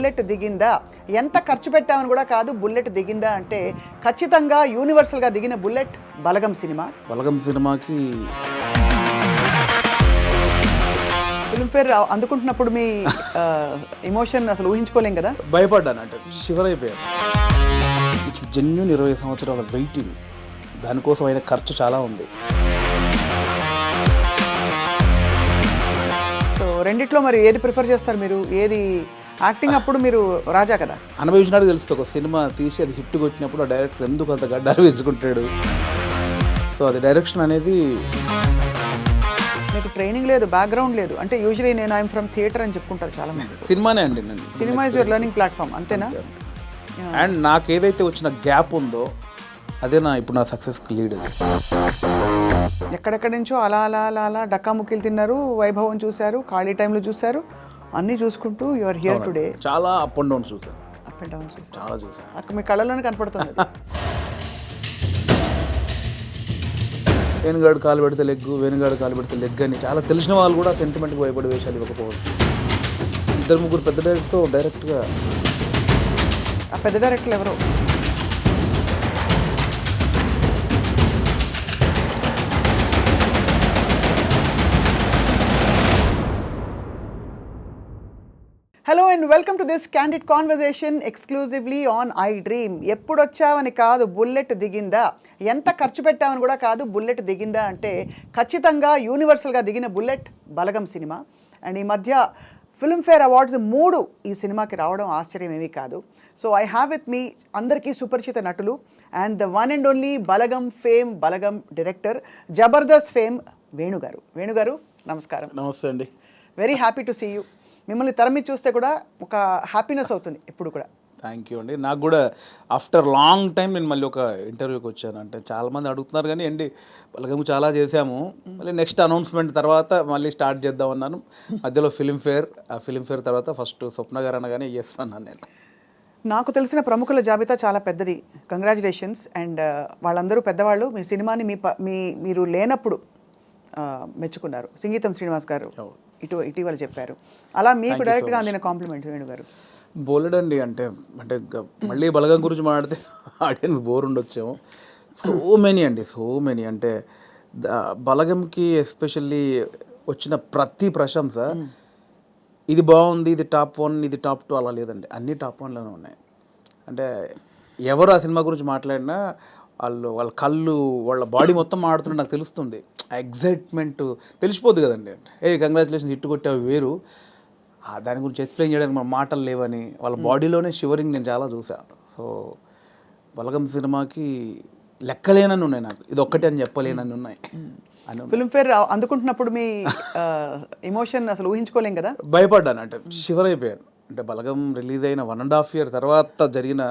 Bullet దిగిందా, ఎంత ఖర్చు పెట్టామని కూడా కాదు, బుల్లెట్ దిగిందా అంటే ఖచ్చితంగా యూనివర్సల్గా దిగిన బుల్లెట్ బలగం సినిమా. బలగం సినిమాకి ఫిల్మ్ఫేర్ అందుకుంటున్నప్పుడు మీ ఎమోషన్ అసలు ఊహించుకోలేం కదా. భయపడ్డాను, అంటే షివర్ అయిపోయాను. ఇట్స్ జెన్యూన్ 20 సంవత్సరాల వెయిటింగ్, దానికోసం అయిన ఖర్చు చాలా ఉంది. సో రెండిట్లో మరి ఏది ప్రిఫర్ చేస్తారు మీరు? ఏది యాక్టింగ్ అప్పుడు మీరు రాజా కదా, అనుభవించినాడు తెలుస్తుంది. ఒక సినిమా తీసి అది హిట్ కొట్టినప్పుడు ఆ డైరెక్టర్ ఎందుకు అంత గడ్డాలు వేసుకుంటాడు. సో అది డైరెక్షన్ అనేది మీకు ట్రైనింగ్ లేదు, బ్యాక్గ్రౌండ్ లేదు. అంటే యూజువలీ నేను ఐఎమ్ ఫ్రమ్ థియేటర్ అని చెప్పుకుంటారు చాలా మంది. సినిమానే అండి, నేను cinema is your learning platform, అంతేనా? అండ్ నాకు ఏదైతే వచ్చిన గ్యాప్ ఉందో అదే ఇప్పుడు నా సక్సెస్కి లీడ్. ఎక్కడెక్కడి నుంచో అలా అలా అలా అలా డక్కాముక్కీలు తిన్నారు, వైభవం చూశారు, ఖాళీ టైంలో చూశారు, అన్నీ చూసుకుంటూ యువర్ హియర్ టుడే. చాలా అప్ అండ్ డౌన్ చూసాను, అప్ అండ్ డౌన్ చూసారు, చాలా చూసాను. అక్కడ మీ కళ్ళలోనే కనపడుతుంది. వేణుగాడు కాలు పెడితే లెగ్గు, వేణుగాడు కాలు పెడితే లెగ్ అని చాలా తెలిసిన వాళ్ళు కూడా సెంటిమెంట్కి భయపడే వేషాలు ఇవ్వకపోవచ్చు. 2-3 పెద్ద డైరెక్టర్తో డైరెక్ట్గా. ఆ పెద్ద డైరెక్టర్లు ఎవరు? Hello and welcome to this candid conversation exclusively on I dream. ఎప్పుడు వచ్చావని కాదు, బుల్లెట్ దిగిందా, ఎంత ఖర్చు పెట్టామని కూడా కాదు, బుల్లెట్ దిగిందా అంటే ఖచ్చితంగా యూనివర్సల్గా దిగిన బుల్లెట్ బలగం సినిమా. అండ్ ఈ మధ్య ఫిల్మ్ఫేర్ అవార్డ్స్ 3 ఈ సినిమాకి రావడం ఆశ్చర్యం ఏమీ కాదు. So I have with me అందరికీ సుపరిచిత నటులు and the one and only Balagam fame, Balagam director, Jabardasth fame వేణుగారు. వేణుగారు నమస్కారం. నమస్తే అండి. Very happy to see you. మిమ్మల్ని తరమి చూస్తే కూడా ఒక హ్యాపీనెస్ అవుతుంది ఇప్పుడు కూడా. థ్యాంక్ యూ అండి. నాకు కూడా ఆఫ్టర్ లాంగ్ టైం నేను మళ్ళీ ఒక ఇంటర్వ్యూకి వచ్చాను. అంటే చాలామంది అడుగుతున్నారు కానీ అండి బలగం చాలా చేశాము, మళ్ళీ నెక్స్ట్ అనౌన్స్మెంట్ తర్వాత మళ్ళీ స్టార్ట్ చేద్దాం అన్నాను. మధ్యలో ఫిలింఫేర్, ఆ ఫిలింఫేర్ తర్వాత ఫస్ట్ స్వప్న గారు అనగానే ఎస్ అన్నాను నేను. నాకు తెలిసిన ప్రముఖుల జాబితా చాలా పెద్దది, కంగ్రాచులేషన్స్. అండ్ వాళ్ళందరూ పెద్దవాళ్ళు. మీ సినిమాని మీరు లేనప్పుడు మెచ్చుకున్నారు. సంగీతం శ్రీనివాస్ గారు ఇటీవల చెప్పారు. అలా మీకు డైరెక్ట్గా అందిన కాంప్లిమెంట్ వేణుగారు? బోలెడండి. అంటే మళ్ళీ బలగం గురించి మాట్లాడితే ఆడియన్స్ బోర్ ఉండొచ్చేమో. సో మెనీ అండి, సో మెనీ. అంటే బలగంకి ఎస్పెషల్లీ వచ్చిన ప్రతి ప్రశంస ఇది బాగుంది, ఇది టాప్ 1, ఇది టాప్ 2 అలా లేదండి, అన్నీ టాప్ 1లోనే ఉన్నాయి. అంటే ఎవరు ఆ సినిమా గురించి మాట్లాడినా వాళ్ళ కళ్ళు, వాళ్ళ బాడీ మొత్తం మాడుతున్నా నాకు తెలుస్తుంది. ఆ ఎగ్జైట్మెంట్ తెలిసిపోద్ది కదండి. కంగ్రాచులేషన్స్ హిట్ కొట్టావు వేరు, దాని గురించి ఎక్స్ప్లెయిన్ చేయడానికి మన మాటలు లేవని వాళ్ళ బాడీలోనే షివరింగ్ నేను చాలా చూసాను. సో బలగం సినిమాకి లెక్కలేనని ఉన్నాయి, నాకు ఇది ఒక్కటే అని చెప్పలేనని ఉన్నాయి. ఫిల్మ్ఫేర్ అందుకుంటున్నప్పుడు మీ ఎమోషన్ అసలు ఊహించుకోలేం కదా. భయపడ్డాను, అంటే షివర్ అయిపోయాను. అంటే బలగం రిలీజ్ అయిన 1.5 year తర్వాత జరిగిన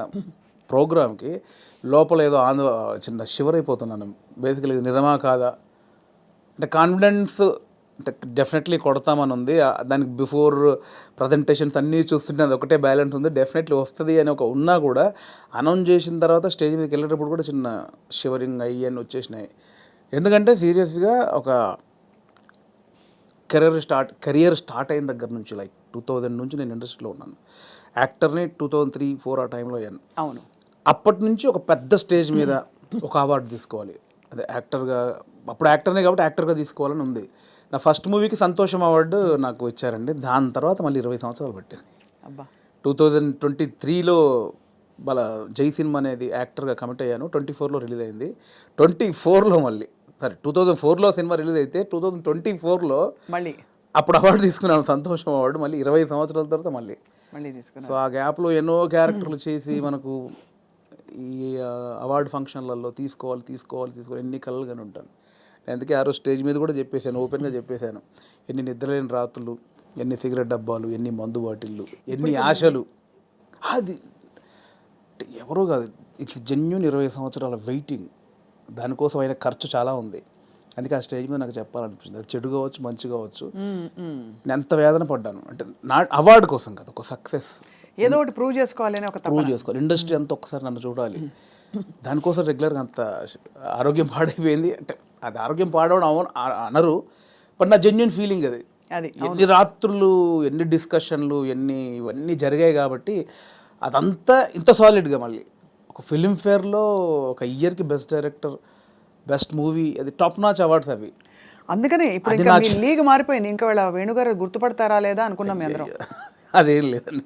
ప్రోగ్రామ్కి లోపల ఏదో చిన్న షివర్ అయిపోతున్నాను. బేసికలీ ఇది నిజమా కాదా అంటే కాన్ఫిడెన్స్ అంటే డెఫినెట్లీ కొడతామని ఉంది. దానికి బిఫోర్ ప్రజెంటేషన్స్ అన్నీ చూస్తుంటే అది ఒకటే బ్యాలెన్స్ ఉంది, డెఫినెట్లీ వస్తుంది అని ఒక ఉన్నా కూడా అనౌన్స్ చేసిన తర్వాత స్టేజ్ మీదకి వెళ్ళేటప్పుడు కూడా చిన్న షివరింగ్ అయ్యి వచ్చేసినాయి. ఎందుకంటే సీరియస్గా ఒక కెరియర్ స్టార్ట్ అయిన దగ్గర నుంచి లైక్ 2000 నుంచి నేను ఇండస్ట్రీలో ఉన్నాను. యాక్టర్ని 2003-4 ఆ టైంలో అయ్యాను. అవును. అప్పటి నుంచి ఒక పెద్ద స్టేజ్ మీద ఒక అవార్డు తీసుకోవాలి, అదే యాక్టర్గా, అప్పుడు యాక్టర్నే కాబట్టి యాక్టర్గా తీసుకోవాలని ఉంది. నా ఫస్ట్ మూవీకి సంతోషం అవార్డు నాకు ఇచ్చారండి. దాని తర్వాత మళ్ళీ 20 సంవత్సరాలు పట్టింది. 2023లో జై సినిమా అనేది యాక్టర్గా కమిట్ అయ్యాను. 24లో రిలీజ్ అయింది. 24లో మళ్ళీ 2004లో సినిమా రిలీజ్ అయితే 2024లో మళ్ళీ అప్పుడు అవార్డు తీసుకున్నాను, సంతోషం అవార్డు. మళ్ళీ 20 సంవత్సరాల తర్వాత మళ్ళీ తీసుకున్నాను. సో ఆ గ్యాప్లో ఎన్నో క్యారెక్టర్లు చేసి మనకు ఈ అవార్డు ఫంక్షన్లలో తీసుకోవాలి ఎన్ని కలలుగానే ఉంటాను. అందుకే ఆ రోజు స్టేజ్ మీద కూడా చెప్పేశాను, ఓపెన్గా చెప్పేశాను, ఎన్ని నిద్రలేని రాత్రులు, ఎన్ని సిగరెట్ డబ్బాలు, ఎన్ని మందు బాటిళ్ళు, ఎన్ని ఆశలు. అది ఎవరో కాదు, ఇట్స్ జెన్యూన్ 20 సంవత్సరాల వెయిటింగ్, దానికోసం అయిన ఖర్చు చాలా ఉంది. అందుకే ఆ స్టేజ్ మీద నాకు చెప్పాలనిపించింది. అది చెడు కావచ్చు, మంచి కావచ్చు, నేను ఎంత వేదన పడ్డాను అంటే నా అవార్డు కోసం కదా, ఒక సక్సెస్ ఏదో ఒకటి ప్రూవ్ చేసుకోవాలి, ఇండస్ట్రీ అంతా ఒక్కసారి నన్ను చూడాలి, దానికోసం రెగ్యులర్గా అంత ఆరోగ్యం పాడైపోయింది. అంటే అది ఆరోగ్యం పాడవడం అనరు, బట్ నా జెన్యున్ ఫీలింగ్ అది. అది ఎన్ని రాత్రులు, ఎన్ని డిస్కషన్లు, ఇవన్నీ జరిగాయి కాబట్టి అదంతా ఇంత సాలిడ్గా మళ్ళీ ఒక ఫిలింఫేర్లో ఒక ఇయర్కి బెస్ట్ డైరెక్టర్, బెస్ట్ మూవీ, అది టాప్ నాచ్ అవార్డ్స్ అవి. అందుకనే ఇప్పుడు అది ఇంకా మీ లీగ్ మారిపోయింది. ఇంకా వీళ్ళ వేణుగారు గుర్తుపడతారా లేదా అనుకున్నాం మీ అందరం. అదేం లేదండి,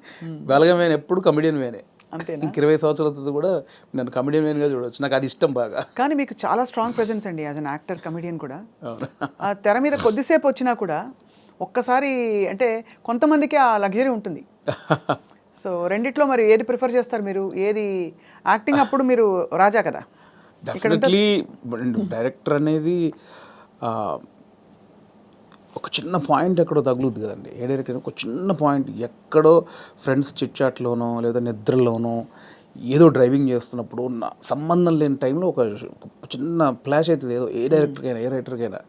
బలగం వేనే ఎప్పుడు కమెడియన్ వేనే. అంతేనా? ఇంక 20 సంవత్సరాలతో కూడా నన్ను కమెడియన్ వేన్గా చూడవచ్చు, నాకు అది ఇష్టం బాగా. కానీ మీకు చాలా స్ట్రాంగ్ ప్రెజెన్స్ అండి యాజ్ అన్ యాక్టర్, కమెడియన్ కూడా. అవును. ఆ తెర మీద కొద్దిసేపు వచ్చినా కూడా ఒక్కసారి అంటే కొంతమందికి ఆ లగ్జరీ ఉంటుంది. సో రెండిట్లో మరి ఏది ప్రిఫర్ చేస్తారు మీరు? ఏది యాక్టింగ్ అప్పుడు మీరు రాజా కదా. డెఫినెట్లీ డైరెక్టర్ అనేది ఒక చిన్న పాయింట్ ఎక్కడో తగులుద్ది కదండి. ఏ డైరెక్టర్ ఒక చిన్న పాయింట్ ఎక్కడో ఫ్రెండ్స్ చిట్చాట్లోనో లేదా నిద్రలోనో ఏదో డ్రైవింగ్ చేస్తున్నప్పుడు సంబంధం లేని టైంలో ఒక చిన్న ఫ్లాష్ అవుతుంది ఏదో, ఏ రైటర్కైనా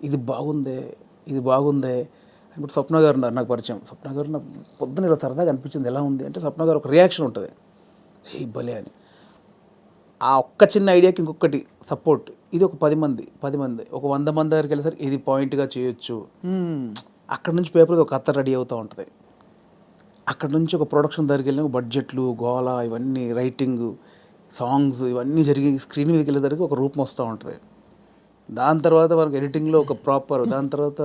ఇది బాగుందే, ఇది బాగుందే. ఇప్పుడు స్వప్న గారు ఉన్నారు నాకు పరిచయం. స్వప్న గారు నాకు పొద్దున ఇలా సరదాగా అనిపించింది, ఎలా ఉంది అంటే స్వప్న గారు ఒక రియాక్షన్ ఉంటుంది, ఏ భలే అని. ఆ ఒక్క చిన్న ఐడియాకి ఇంకొకటి సపోర్ట్. ఇది ఒక 10 మంది ఒక 100 మంది దగ్గరికి వెళ్ళేసరికి ఇది పాయింట్గా చేయొచ్చు. అక్కడ నుంచి పేపర్ ఒక కథ రెడీ అవుతూ ఉంటుంది. అక్కడ నుంచి ఒక ప్రొడక్షన్ దగ్గరికి వెళ్ళిన బడ్జెట్లు, గోల, ఇవన్నీ రైటింగ్, సాంగ్స్ ఇవన్నీ జరిగి స్క్రీన్ మీదకి వెళ్ళేసరికి ఒక రూపం వస్తూ ఉంటుంది. దాని తర్వాత మనకి ఎడిటింగ్లో ఒక ప్రాపర్, దాని తర్వాత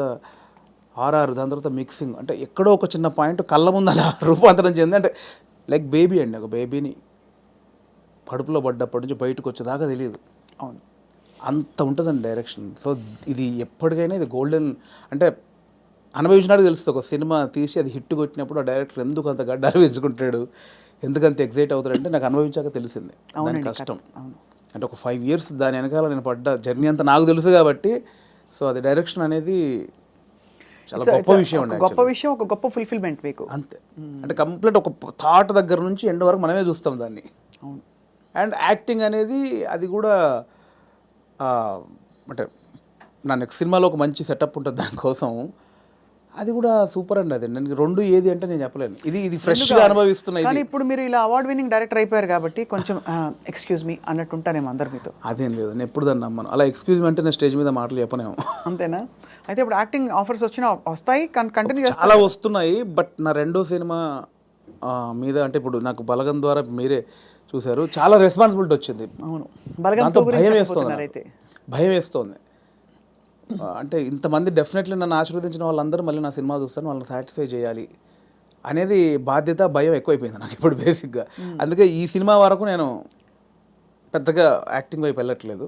ఆర్ఆర్, దాని తర్వాత మిక్సింగ్, అంటే ఎక్కడో ఒక చిన్న పాయింట్ కళ్ళ ముందు అలా రూపాంతరం చెంది. అంటే లైక్ బేబీ అండి, ఒక బేబీని కడుపులో పడ్డప్పటి నుంచి బయటకు వచ్చేదాకా తెలియదు. అవును, అంత ఉంటుందండి డైరెక్షన్. సో ఇది ఎప్పటికైనా ఇది గోల్డెన్, అంటే అనుభవించినాడు తెలుస్తుంది. ఒక సినిమా తీసి అది హిట్ కొట్టినప్పుడు ఆ డైరెక్టర్ ఎందుకు అంత గడ్డాలు వేసుకుంటాడు, ఎందుకంత ఎగ్జైట్ అవుతాడంటే నాకు అనుభవించాక తెలిసింది దాని కష్టం. అంటే ఒక 5 years దాని వెనకాల నేను పడ్డ జర్నీ అంతా నాకు తెలుసు కాబట్టి. సో అది డైరెక్షన్ అనేది చాలా గొప్ప విషయం అండి. గొప్ప విషయం, ఒక గొప్ప ఫుల్ఫిల్మెంట్ మీకు. అంతే, అంటే కంప్లీట్ ఒక థాట్ దగ్గర నుంచి ఎండ్ వరకు మనమే చూస్తాం దాన్ని. అవును. అండ్ యాక్టింగ్ అనేది అది కూడా అంటే నా నెక్స్ట్ సినిమాలో ఒక మంచి సెటప్ ఉంటుంది దానికోసం. అది కూడా సూపర్ అండి. అది నేను రెండు ఏది అంటే నేను చెప్పలేను. ఇది ఫ్రెష్గా అనుభవిస్తున్నా. కానీ ఇప్పుడు మీరు ఇలా అవార్డ్ విన్నింగ్ డైరెక్టర్ అయిపోయారు కాబట్టి కొంచెం ఎక్స్క్యూజ్ మీ అన్నట్టు ఉంటానేమో అందరు మీతో. అదేం లేదు, నేను ఎప్పుడు దాన్ని నమ్మను. అలా ఎక్స్క్యూజ్ మీ అంటే నేను స్టేజ్ మీద మాటలు చెప్పనేమో. అంతేనా? అయితే ఇప్పుడు యాక్టింగ్ ఆఫర్స్ వస్తాయి, కంటిన్యూ చేస్తారు. చాలా వస్తున్నాయి. బట్ నా రెండో సినిమా మీద, అంటే ఇప్పుడు నాకు బలగం ద్వారా మీరే చూశారు, చాలా రెస్పాన్సిబిలిటీ వచ్చింది. అవును, దాంతో భయం వేస్తోంది. అంటే ఇంతమంది డెఫినెట్లీ నన్ను ఆశీర్వదించిన వాళ్ళందరూ మళ్ళీ నా సినిమా చూస్తారు, వాళ్ళని సాటిస్ఫై చేయాలి అనేది బాధ్యత, భయం ఎక్కువైపోయింది నాకు ఇప్పుడు బేసిక్గా. అందుకే ఈ సినిమా వరకు నేను పెద్దగా యాక్టింగ్ వైపు వెళ్ళట్లేదు.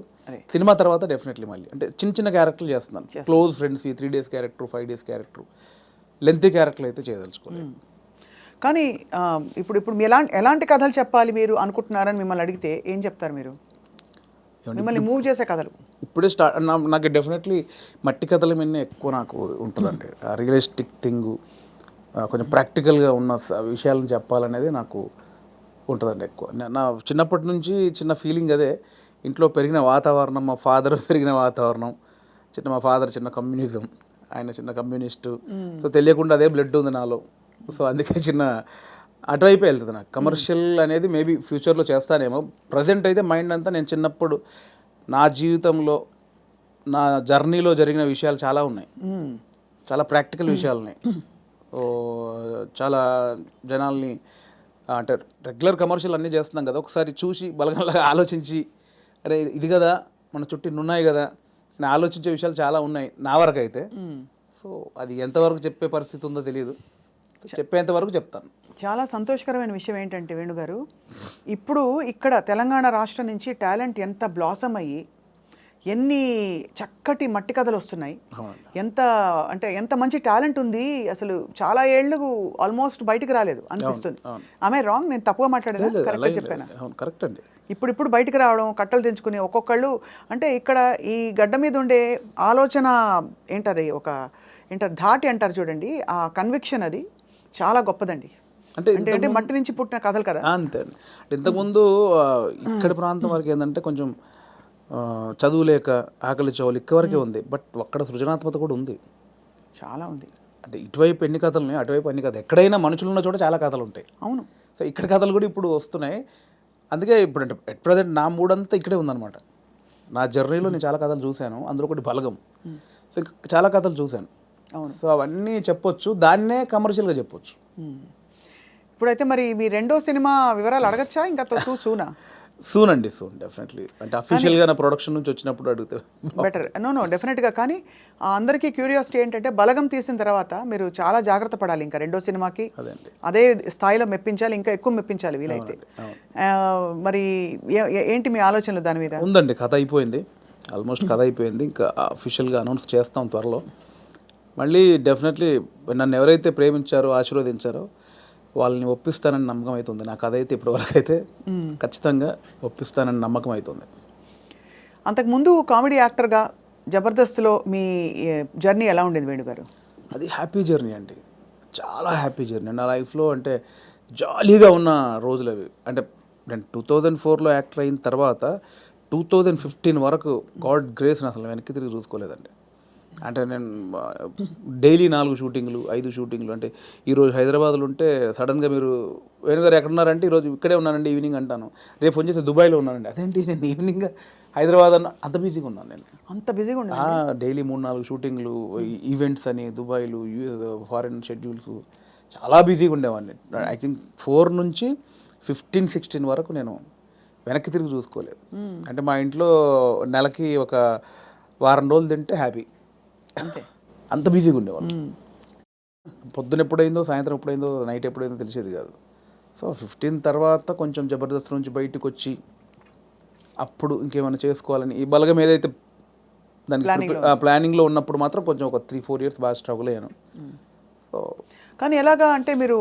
సినిమా తర్వాత డెఫినెట్లీ మళ్ళీ అంటే చిన్న చిన్న క్యారెక్టర్లు చేస్తున్నాను. Close friends, 3 days character, 5 days character, lengthy క్యారెక్టర్లు అయితే చేయదలుచుకోలేదు. కానీ ఇప్పుడు ఎలాంటి కథలు చెప్పాలి మీరు అనుకుంటున్నారని మిమ్మల్ని అడిగితే ఏం చెప్తారు మీరు? మిమ్మల్ని మూవ్ చేసే కథలు ఇప్పుడే నాకు డెఫినెట్లీ మట్టి కథల మీద ఎక్కువ నాకు ఉంటుందండి. రియలిస్టిక్ థింగ్, కొంచెం ప్రాక్టికల్గా ఉన్న విషయాలను చెప్పాలనేది నాకు ఉంటుందండి ఎక్కువ. నా చిన్నప్పటి నుంచి చిన్న ఫీలింగ్ అదే. ఇంట్లో పెరిగిన వాతావరణం, మా ఫాదర్ పెరిగిన వాతావరణం, మా ఫాదర్ చిన్న కమ్యూనిజం, ఆయన చిన్న కమ్యూనిస్టు. సో తెలియకుండా అదే బ్లడ్ ఉంది నాలో. సో అందుకే చిన్న అటువైపే వెళ్తుంది నాకు. కమర్షియల్ అనేది మేబీ ఫ్యూచర్లో చేస్తానేమో. ప్రజెంట్ అయితే మైండ్ అంతా నేను చిన్నప్పుడు నా జీవితంలో, నా జర్నీలో జరిగిన విషయాలు చాలా ఉన్నాయి, చాలా ప్రాక్టికల్ విషయాలు ఉన్నాయి. చాలా జనాల్ని, అంటే రెగ్యులర్ కమర్షియల్ అన్నీ చేస్తున్నాం కదా, ఒకసారి చూసి బలగంలాగా ఆలోచించి అరే ఇది కదా మన చుట్టూ ఉన్నాయి కదా అని ఆలోచించే విషయాలు చాలా ఉన్నాయి నా వరకు అయితే. సో అది ఎంతవరకు చెప్పే పరిస్థితి ఉందో తెలియదు, చెప్పేంత వరకు చెప్తాను. చాలా సంతోషకరమైన విషయం ఏంటంటే వేణుగారు, ఇప్పుడు ఇక్కడ తెలంగాణ రాష్ట్రం నుంచి టాలెంట్ ఎంత బ్లాసమ్ అయ్యి ఎన్ని చక్కటి మట్టి కథలు వస్తున్నాయి, ఎంత మంచి టాలెంట్ ఉంది. అసలు చాలా ఏళ్ళు ఆల్మోస్ట్ బయటికి రాలేదు అనిపిస్తుంది. ఆమె రాంగ్? నేను తప్పుగా మాట్లాడేదా? కరెక్ట్ చెప్పాను? కరెక్ట్ అండి. ఇప్పుడు బయటకు రావడం, కట్టలు తెంచుకుని ఒక్కొక్కళ్ళు, అంటే ఇక్కడ ఈ గడ్డ మీద ఉండే ఆలోచన ఏంటది, ధాటి అంటారు చూడండి, ఆ కన్విక్షన్ అది చాలా గొప్పదండి. అంటే మట్టి నుంచి పుట్టిన కథలు కదా. అంతే అండి. ఇంతకుముందు ఇక్కడ ప్రాంతం వరకు ఏంటంటే కొంచెం చదువు లేక ఆకలి చౌలు ఇక్కవరకే ఉంది. బట్ అక్కడ సృజనాత్మకత కూడా ఉంది, చాలా ఉంది. అంటే ఇటువైపు ఎన్ని కథలు ఉన్నాయి, అటువైపు ఎన్ని కథలు. ఎక్కడైనా మనుషులు ఉన్న చోట చాలా కథలు ఉంటాయి. అవును. సో ఇక్కడ కథలు కూడా ఇప్పుడు వస్తున్నాయి. అందుకే ఇప్పుడు అంటే ఎట్ ప్రజెంట్ నా మూడంతా ఇక్కడే ఉందన్నమాట. నా జర్నీలో నేను చాలా కథలు చూశాను, అందులో ఒకటి బలగం. సో ఇంకా చాలా కథలు చూశాను. అవును. సో అవన్నీ చెప్పొచ్చు, దాన్నే కమర్షియల్గా చెప్పొచ్చు. ఇప్పుడైతే మరి మీ రెండో సినిమా వివరాలు అడగచ్చా ఇంకా టూ సూనా? సూన్ అండి, సూన్ డెఫినెట్లీ. అంటే అఫీషియల్గా నా ప్రొడక్షన్ నుంచి వచ్చినప్పుడు అడిగితే బెటర్. నో డెఫినెట్గా. కానీ అందరికీ క్యూరియాసిటీ ఏంటంటే బలగం తీసిన తర్వాత మీరు చాలా జాగ్రత్త పడాలి ఇంకా రెండో సినిమాకి అదే అండి. అదే స్థాయిలో మెప్పించాలి, ఇంకా ఎక్కువ మెప్పించాలి వీలైతే. ఆ, మరి ఏంటి మీ ఆలోచనలు దాని మీద? ఉందండి, కథ అయిపోయింది, ఆల్మోస్ట్ కథ అయిపోయింది. ఇంకా అఫీషియల్గా అనౌన్స్ చేస్తాం త్వరలో. మళ్ళీ డెఫినెట్లీ నన్ను ఎవరైతే ప్రేమించారో, ఆశీర్వదించారో వాళ్ళని ఒప్పిస్తానని నమ్మకం అవుతుంది. నా కథ అయితే ఇప్పటివరకు అయితే ఖచ్చితంగా ఒప్పిస్తానని నమ్మకం అవుతుంది. అంతకుముందు కామెడీ యాక్టర్గా జబర్దస్త్లో మీ జర్నీ ఎలా ఉండేది వేణుగారు? అది హ్యాపీ జర్నీ అండి, చాలా హ్యాపీ జర్నీ నా లైఫ్లో. అంటే జాలీగా ఉన్న రోజులు అవి. అంటే నేను 2004లో యాక్టర్ అయిన తర్వాత 2015 వరకు గాడ్ గ్రేస్ అసలు వెనక్కి తిరిగి చూసుకోలేదండి. అంటే నేను డైలీ 4 షూటింగ్లు 5 షూటింగ్లు. అంటే ఈరోజు హైదరాబాద్లో ఉంటే సడన్గా మీరు వేణుగారు ఎక్కడున్నారంటే ఈరోజు ఇక్కడే ఉన్నానండి ఈవినింగ్ అంటాను. రేపు ఫోన్ చేస్తే దుబాయ్లో ఉన్నానండి. అదేంటి నేను ఈవినింగ్ హైదరాబాద్ అన్న, అంత బిజీగా ఉన్నాను నేను. అంత బిజీగా ఉండే డైలీ 3-4 షూటింగ్లు, ఈవెంట్స్ అని దుబాయ్లు, ఫారిన్ షెడ్యూల్స్, చాలా బిజీగా ఉండేవాడిని. ఐ థింక్ 4 నుంచి 15-16 వరకు నేను వెనక్కి తిరిగి చూసుకోలేదు. అంటే మా ఇంట్లో నెలకి ఒక వారం రోజులు తింటే హ్యాపీ, అంతే. అంత బిజీగా ఉండేవాళ్ళు. పొద్దున ఎప్పుడైందో, సాయంత్రం ఎప్పుడైందో, నైట్ ఎప్పుడైందో తెలిసేది కాదు. సో 15 తర్వాత కొంచెం జబర్దస్త్ నుంచి బయటకు వచ్చి అప్పుడు ఇంకేమైనా చేసుకోవాలని ఈ బలగం ఏదైతే దానికి ప్లానింగ్లో ఉన్నప్పుడు మాత్రం కొంచెం ఒక 3-4 ఇయర్స్ బాగా స్ట్రగుల్ అయ్యాను. సో కానీ ఎలాగా అంటే మీరు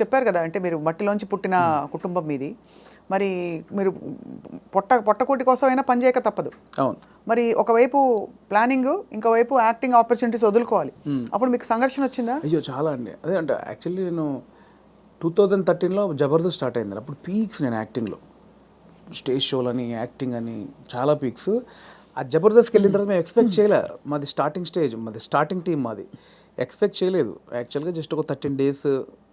చెప్పారు కదా, అంటే మీరు మట్టిలోంచి పుట్టిన కుటుంబం మీది. మరి మీరు పొట్టకూటి కోసం అయినా పని చేయక తప్పదు. అవును. మరి ఒకవైపు ప్లానింగ్, ఇంకోవైపు యాక్టింగ్ ఆపర్చునిటీస్ వదులుకోవాలి. అప్పుడు మీకు సంఘర్షణ వచ్చిందా? అయ్యో చాలా అండి. అదే అంటే యాక్చువల్లీ నేను 2013లో జబర్దస్త్ స్టార్ట్ అయింది. అప్పుడు పీక్స్ నేను యాక్టింగ్లో, స్టేజ్ షోలని, యాక్టింగ్ అని చాలా పీక్స్. ఆ జబర్దస్త్కి వెళ్ళిన తర్వాత మేము ఎక్స్పెక్ట్ చేయలే, మాది స్టార్టింగ్ స్టేజ్, మాది స్టార్టింగ్ టీం, మాది ఎక్స్పెక్ట్ చేయలేదు. యాక్చువల్గా జస్ట్ ఒక 13 డేస్,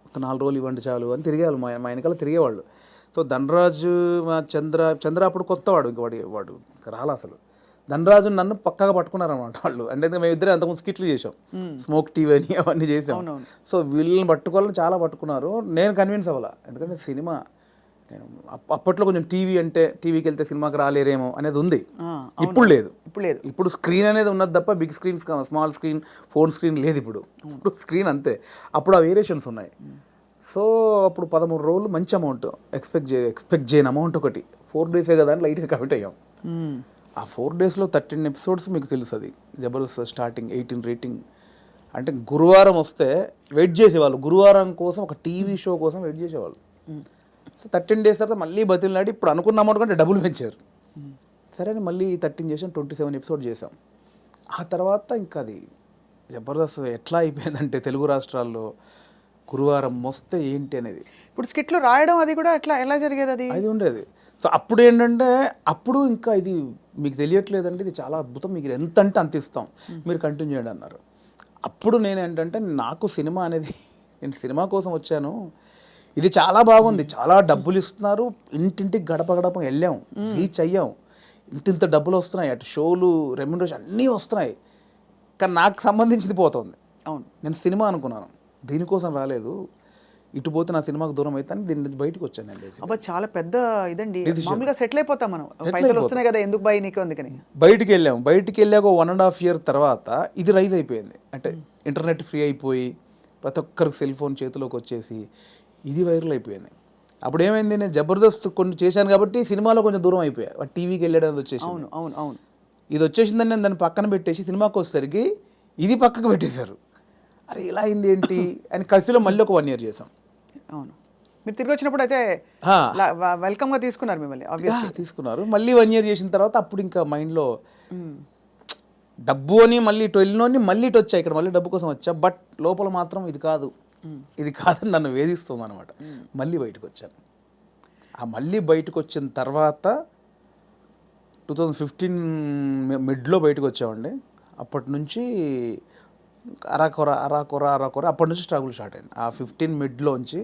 ఒక 4 రోజులు ఇవ్వండి చాలు అని తిరిగేవాళ్ళు, మా వెనకాల తిరిగేవాళ్ళు. సో ధనరాజు, మా చంద్ర అప్పుడు కొత్తవాడు, ఇంక వాడు రాలా అసలు. ధనరాజు నన్ను పక్కగా పట్టుకున్నారన్నమాట వాళ్ళు. అంటే మేము ఇద్దరే అంతకుముందు స్కిట్లు చేసాం, స్మోక్ టీవీ అని అవన్నీ చేసాం. సో వీళ్ళని పట్టుకోవాలని చాలా పట్టుకున్నారు. నేను కన్విన్స్ అవ్వాలా, ఎందుకంటే సినిమా నేను అప్పట్లో కొంచెం టీవీ అంటే టీవీకి వెళ్తే సినిమాకి రాలేరేమో అనేది ఉంది. ఇప్పుడు లేదు. ఇప్పుడు స్క్రీన్ అనేది ఉన్నది తప్ప big screen, small screen, phone screen లేదు. ఇప్పుడు స్క్రీన్ అంతే. అప్పుడు ఆ వేరియేషన్స్ ఉన్నాయి. సో అప్పుడు 13 రోజులు మంచి అమౌంట్ ఎక్స్పెక్ట్ చేయని అమౌంట్ ఒకటి 4 డేసే కదా అని లైట్గా కమిట్ అయ్యాం. ఆ 4 డేస్లో 13 ఎపిసోడ్స్ మీకు తెలుసు. అది జబర్దస్త్ స్టార్టింగ్ 18 రేటింగ్. అంటే గురువారం వస్తే వెయిట్ చేసేవాళ్ళు, గురువారం కోసం ఒక టీవీ షో కోసం వెయిట్ చేసేవాళ్ళు. సో 13 డేస్ తర్వాత మళ్ళీ బతిలాడి ఇప్పుడు అనుకున్న అమౌంట్ కంటే డబ్బులు పెంచారు. సరే అని మళ్ళీ 13 చేసాం, 27 ఎపిసోడ్ చేసాం. ఆ తర్వాత ఇంకా అది జబర్దస్త్ ఎట్లా అయిపోయిందంటే తెలుగు రాష్ట్రాల్లో గురువారం వస్తే ఏంటి అనేది. ఇప్పుడు స్కిట్లు రాయడం అది కూడా ఎలా జరిగేది? అది ఉండేది. సో అప్పుడు ఏంటంటే, అప్పుడు ఇంకా ఇది మీకు తెలియట్లేదండి, ఇది చాలా అద్భుతం, మీకు ఎంత అంటే అంత ఇస్తాం, మీరు కంటిన్యూ చేయండి అన్నారు. అప్పుడు నేను ఏంటంటే, నాకు సినిమా అనేది, నేను సినిమా కోసం వచ్చాను, ఇది చాలా బాగుంది, చాలా డబ్బులు ఇస్తున్నారు, ఇంటింటికి గడప గడప వెళ్ళాం, రీచ్ అయ్యాం, ఇంత డబ్బులు వస్తున్నాయి, అటు షోలు, రెమ్యునరేషన్ అన్నీ వస్తున్నాయి, కానీ నాకు సంబంధించింది పోతుంది. అవును, నేను సినిమా అనుకున్నాను, దీనికోసం రాలేదు, ఇటు పోతే నా సినిమాకు దూరం అవుతాను, దీని నుంచి బయటకు వచ్చాను. అబ్బా చాలా పెద్ద ఇదండి. మామూలుగా సెటిల్ అయిపోతాం మనం, పైసలు వస్తున్నాయి కదా, ఎందుకు బై నీకు అందుకని బయటికి వెళ్ళాము. బయటికి వెళ్ళాక 1.5 year తర్వాత ఇది రైజ్ అయిపోయింది. అంటే ఇంటర్నెట్ ఫ్రీ అయిపోయి ప్రతి ఒక్కరికి సెల్ ఫోన్ చేతిలోకి వచ్చేసి ఇది వైరల్ అయిపోయింది. అప్పుడు ఏమైంది, నేను జబర్దస్త్ కొన్ని చేశాను కాబట్టి సినిమాలో కొంచెం దూరం అయిపోయా, టీవీకి వెళ్ళడం వచ్చేసి. అవును అవును అవును, ఇది వచ్చేసిందని నేను దాన్ని పక్కన పెట్టేసి సినిమాకి వచ్చేసరికి ఇది పక్కకు పెట్టేశారు. అరే ఇలా అయింది ఏంటి అని కసిలో మళ్ళీ ఒక 1 year చేసాం. అవును, మీరు తిరిగి వచ్చినప్పుడు అయితే వెల్కమ్గా తీసుకున్నారు మిమ్మల్ని, తీసుకున్నారు. మళ్ళీ 1 year చేసిన తర్వాత అప్పుడు ఇంకా మైండ్లో డబ్బు అని మళ్ళీ ఇటు వెళ్ళినోని మళ్ళీ ఇటు వచ్చా, ఇక్కడ మళ్ళీ డబ్బు కోసం వచ్చా, బట్ లోపల మాత్రం ఇది కాదని నన్ను వేధిస్తుంది అనమాట. మళ్ళీ బయటకు వచ్చాను. ఆ మళ్ళీ బయటకు వచ్చిన తర్వాత 2015 మిడ్లో బయటకు వచ్చామండి. అప్పటి నుంచి అరాకొర అప్పటి నుంచి స్ట్రగుల్ స్టార్ట్ అయింది. ఆ 15 మిడ్లోంచి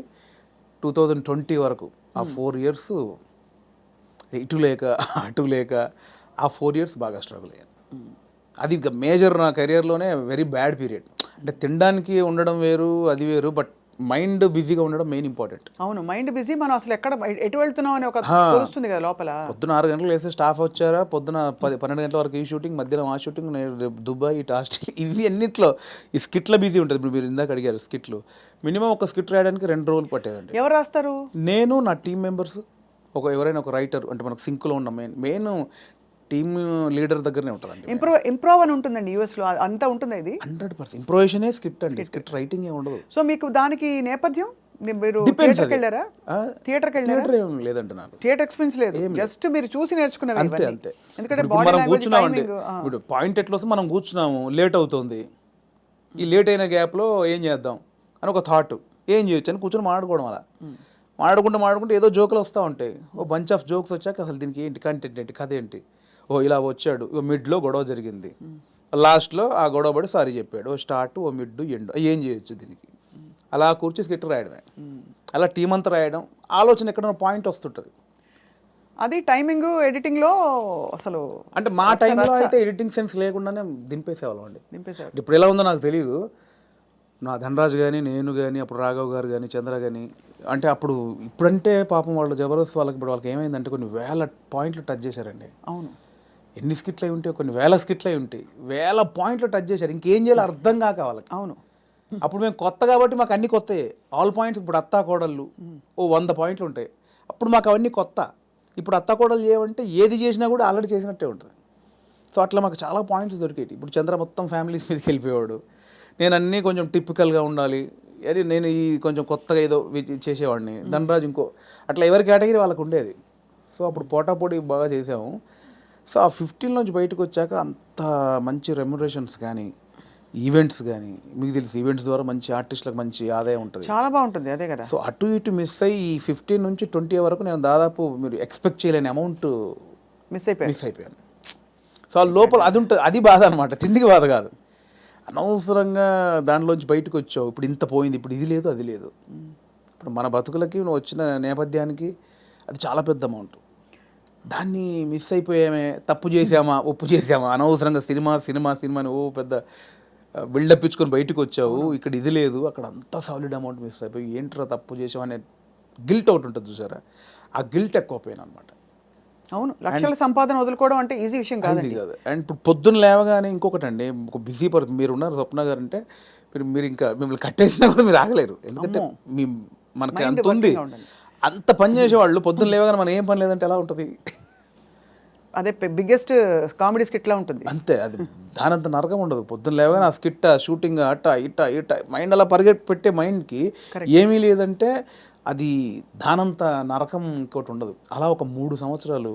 2020 వరకు ఆ 4 years ఇటు లేక అటు లేక ఆ 4 years బాగా స్ట్రగుల్ అయ్యాను. అది మేజర్ నా కెరియర్లోనే వెరీ బ్యాడ్ పీరియడ్. అంటే తినడానికి ఉండడం వేరు, అది వేరు, బట్ మైండ్ బిజీగా ఉండడం మెయిన్ ఇంపార్టెంట్. అవును, మైండ్ బిజీ. మనం అసలు ఎక్కడ ఎటు వెళ్తున్నాం అని ఒక తెలుస్తుంది కదా లోపల. పొద్దున 6 గంటలకు వేస్తే స్టాఫ్ వచ్చారా, పొద్దున 12 గంటల వరకు ఈ షూటింగ్, మధ్యాహ్నం ఆ షూటింగ్, రేపు దుబాయ్, ఇటు ఆస్ట్రేలియా, ఇవి అన్నిట్లో ఈ స్కిట్ల బిజీ ఉంటుంది. ఇప్పుడు మీరు ఇందాక అడిగారు స్కిట్లు, మినిమం ఒక స్కిట్ రాయడానికి 2 రోజులు పట్టేదండి. ఎవరు రాస్తారు? నేను, నా టీం మెంబర్స్, ఎవరైనా ఒక రైటర్, అంటే మనకు సింక్లో ఉన్న మెయిన్ టీమ్ లీడర్ దగ్గరనే ఉంటుందండి. ఇంప్రూవ్ అని ఉంటుందండి యూఎస్లో, అంతా ఉంటుంది ఇది. 100% ఇంప్రొవేషనే స్కిట్ అండి, స్కిట్ రైటింగ్ ఏ ఉండదు. సో మీకు దానికి నేపథ్యం, మీరు Depends థియేటర్కి అది. వెళ్ళారా? థియేటర్కి వెళ్ళారా? థియేటర్ ఏం లేదండి నాకు. థియేటర్ ఎక్స్పీరియన్స్ లేదు, జస్ట్ మీరు చూసి నేర్చుకునేవి అంతే ఇవన్నీ. అంతే. ఎందుకంటే ఇప్పుడు బాడీ మనం లాంగ్వేజ్, కూర్చున్నామండి, టైమింగ్. ఇప్పుడు పాయింట్ ఎట్లా వస్తే మనం కూర్చున్నాము, లేట్ అవుతుంది, ఈ లేట్ అయిన గ్యాప్లో ఏం చేద్దాం అని ఒక థాట్, ఏం చేయొచ్చు అని కూర్చొని మాట్లాడుకోవడం. అలా మాట్లాడుకుంటే ఏదో జోకులు వస్తూ ఉంటాయి. ఓ బంచ్ ఆఫ్ జోక్స్ వచ్చాక అసలు దీనికి ఏంటి కంటెంట్ ఏంటి, కథ ఏంటి, ఓ ఇలా వచ్చాడు, ఓ మిడ్లో గొడవ జరిగింది, లాస్ట్లో ఆ గొడవ పడి సారీ చెప్పాడు, ఓ స్టార్ట్, ఓ మిడ్, ఎండ్, ఏం చేయొచ్చు దీనికి, అలా కూర్చి స్కిట్ రాయడమే. అలా టీం అంతా రాయడం, ఆలోచన ఎక్కడైనా పాయింట్ వస్తుంటుంది. అది టైమింగ్ ఎడిటింగ్లో అసలు అంటే మా టైంలో అయితే ఎడిటింగ్ సెన్స్ లేకుండానే దింపేసేవాళ్ళం అండి. నింపేశారు. ఇప్పుడు ఎలా ఉందో నాకు తెలియదు. నా ధనరాజ్ కానీ, నేను కానీ, అప్పుడు రాఘవ్ గారు కానీ, చంద్ర కానీ, అంటే అప్పుడు ఇప్పుడంటే పాపం వాళ్ళు జబర్దస్త్ వాళ్ళకి, ఇప్పుడు వాళ్ళకి ఏమైందంటే కొన్ని వేల పాయింట్లు టచ్ చేశారండి. అవును, ఎన్ని స్కిట్లు అయి ఉంటాయి, కొన్ని వేల స్కిట్లు అయి ఉంటాయి, వేల పాయింట్లు టచ్ చేశారు. ఇంకేం చేయాలో అర్థం కాక వాళ్ళకి. అవును. అప్పుడు మేము కొత్త కాబట్టి మాకు అన్ని కొత్త ఆల్ పాయింట్స్. ఇప్పుడు అత్తా కోడళ్ళు ఓ 100 పాయింట్లు ఉంటాయి, అప్పుడు మాకు అవన్నీ కొత్త. ఇప్పుడు అత్తా కోడలు చేయమంటే ఏది చేసినా కూడా ఆల్రెడీ చేసినట్టే ఉంటుంది. సో అట్లా మాకు చాలా పాయింట్స్ దొరికేవి. ఇప్పుడు చంద్ర మొత్తం ఫ్యామిలీస్ మీదకి వెళ్ళిపోయాడు, నేను అన్నీ కొంచెం టిపికల్గా ఉండాలి, అది నేను ఈ కొంచెం కొత్తగా ఏదో చేసేవాడిని, ధనరాజ్ ఇంకో, అట్లా ఎవరి కేటగిరీ వాళ్ళకు ఉండేది. సో అప్పుడు పోటాపోటీ బాగా చేసాము. సో ఆ 15 నుంచి బయటకు వచ్చాక అంత మంచి రెమ్యునరేషన్స్ కానీ, ఈవెంట్స్ కానీ, మీకు తెలుసు ఈవెంట్స్ ద్వారా మంచి ఆర్టిస్టులకు మంచి ఆదాయం ఉంటుంది, చాలా బాగుంటుంది. అదే కదా. సో అటు ఇటు మిస్ అయ్యి ఈ 15 నుంచి 20 వరకు నేను దాదాపు మీరు ఎక్స్పెక్ట్ చేయలేని అమౌంట్ మిస్ అయిపోయాను. సో ఆ లోపల అది ఉంటుంది, అది బాధ అనమాట, తిండికి బాధ కాదు. అనవసరంగా దాంట్లోంచి బయటకు వచ్చావు, ఇప్పుడు ఇంత పోయింది, ఇప్పుడు ఇది లేదు అది లేదు. ఇప్పుడు మన బతుకులకి నువ్వు వచ్చిన నేపథ్యానికి అది చాలా పెద్ద అమౌంట్. దాన్ని మిస్ అయిపోయామే, తప్పు చేసామా, ఒప్పు చేసామా, అనవసరంగా సినిమా అని ఓ పెద్ద బిల్డప్ ఇచ్చుకొని బయటకు వచ్చావు, ఇక్కడ ఇది లేదు, అక్కడ అంతా సాలిడ్ అమౌంట్ మిస్ అయిపోయి ఏంట్రా తప్పు చేసావు అనే గిల్ట్ ఒకటి ఉంటుంది చూసారా, ఆ గిల్ట్ ఎక్కువ పోయాను అనమాట. అవును, లక్షల సంపాదన వదులుకోవడం అంటే ఈజీ విషయం కాదు. అండ్ ఇప్పుడు పొద్దున్న లేవగానే ఇంకొకటి అండి, ఒక బిజీ పర్సన్ మీరు ఉన్నారు స్వప్న గారు అంటే, మీరు ఇంకా మిమ్మల్ని కట్టేసినా కూడా మీరు ఆగలేరు, ఎందుకంటే మనకి అంత ఉంది, అంత పని చేసేవాళ్ళు పొద్దున్న లేవగానే మనం ఏం పని లేదంటే ఎలా ఉంటుంది. అదే బిగ్గెస్ట్ కామెడీ స్కిట్లా ఉంటుంది. అంతే, అది దానంత నరకం ఉండదు. పొద్దున్న లేవగానే ఆ స్కిట్, షూటింగ్, అట్ట ఇట్ట మైండ్ అలా పెట్టే మైండ్కి ఏమీ లేదంటే అది దానంత నరకం ఇంకోటి ఉండదు. అలా ఒక 3 సంవత్సరాలు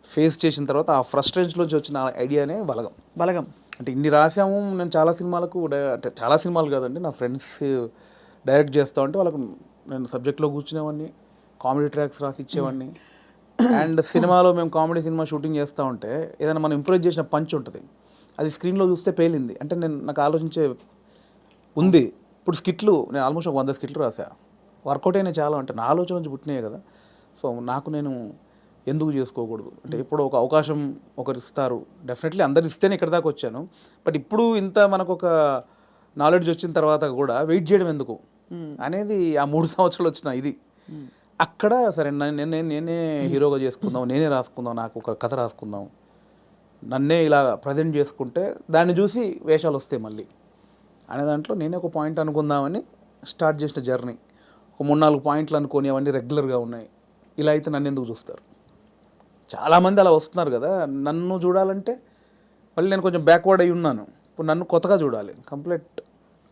ఫేస్ చేసిన తర్వాత ఆ ఫ్రస్ట్రేషన్లోంచి వచ్చిన ఐడియానే బలగం. అంటే ఇన్ని రాసాము, నేను చాలా సినిమాలకు, అంటే చాలా సినిమాలు కాదండి, నా ఫ్రెండ్స్ డైరెక్ట్ చేస్తూ ఉంటే వాళ్ళకు నేను సబ్జెక్ట్లో కూర్చునేవాడిని, కామెడీ ట్రాక్స్ రాసి ఇచ్చేవాడిని. అండ్ సినిమాలో మేము కామెడీ సినిమా షూటింగ్ చేస్తూ ఉంటే ఏదైనా మనం ఇంప్రూవ్ చేసిన పంచ్ ఉంటుంది, అది స్క్రీన్లో చూస్తే పేలింది అంటే నాకు ఆలోచించే ఉంది. ఇప్పుడు స్కిట్లు నేను ఆల్మోస్ట్ 100 స్కిట్లు రాసా, వర్కౌట్ అయినా చాలా, అంటే నా ఆలోచన నుంచి పుట్టినాయి కదా. సో నాకు నేను ఎందుకు చేసుకోకూడదు, అంటే ఇప్పుడు ఒక అవకాశం ఒకరు ఇస్తారు, డెఫినెట్లీ అందరు ఇస్తేనే ఇక్కడ దాకా వచ్చాను. బట్ ఇప్పుడు ఇంత మనకు ఒక నాలెడ్జ్ వచ్చిన తర్వాత కూడా వెయిట్ చేయడం ఎందుకు అనేది ఆ 3 సంవత్సరాలు వచ్చిన ఇది. అక్కడ సరే నేనే హీరోగా చేసుకుందాం, నేనే రాసుకుందాం, నాకు ఒక కథ రాసుకుందాం, నన్నే ఇలా ప్రజెంట్ చేసుకుంటే దాన్ని చూసి వేషాలు వస్తాయి మళ్ళీ అనే దాంట్లో నేనే ఒక పాయింట్ అనుకుందామని స్టార్ట్ చేసిన జర్నీ. ఒక 3-4 పాయింట్లు అనుకొని అవన్నీ రెగ్యులర్గా ఉన్నాయి. ఇలా అయితే నన్ను ఎందుకు చూస్తారు, చాలామంది అలా వస్తున్నారు కదా. నన్ను చూడాలంటే మళ్ళీ నేను కొంచెం బ్యాక్వర్డ్ అయి ఉన్నాను, ఇప్పుడు నన్ను కొత్తగా చూడాలి, కంప్లీట్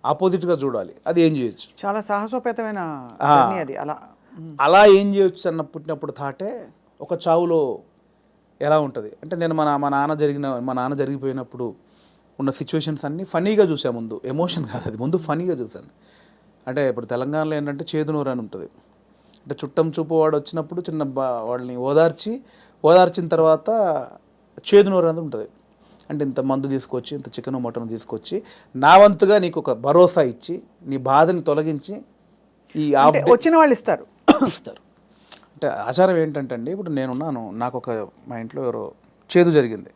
ఆపోజిట్గా చూడాలి, అది ఏం చేయొచ్చు, చాలా సాహసోపేతమైన జర్నీ అది. అలా ఏం చేయొచ్చు అన్న పుట్టినప్పుడు థాటే ఒక చావులో ఎలా ఉంటుంది అంటే, నేను మా నాన్న జరిగిపోయినప్పుడు ఉన్న సిచ్యువేషన్స్ అన్నీ ఫనీగా చూసాను. ముందు ఎమోషన్ కాదు, అది ముందు ఫనీగా చూశాను. అంటే ఇప్పుడు తెలంగాణలో ఏంటంటే చేదునూరు అని ఉంటుంది, అంటే చుట్టం చూపు వాడు వచ్చినప్పుడు వాళ్ళని ఓదార్చిన తర్వాత చేదునూరు అనేది ఉంటుంది. అంటే ఇంత మందు తీసుకొచ్చి, ఇంత చికెన్ మటన్ తీసుకొచ్చి నా వంతుగా నీకు ఒక భరోసా ఇచ్చి, నీ బాధని తొలగించి ఈ వచ్చిన వాళ్ళు ఇస్తారు. అంటే ఆచారం ఏంటంటే అండి, ఇప్పుడు నేనున్నాను, నాకు ఒక మా ఇంట్లో ఎవరో చేదు జరిగింది,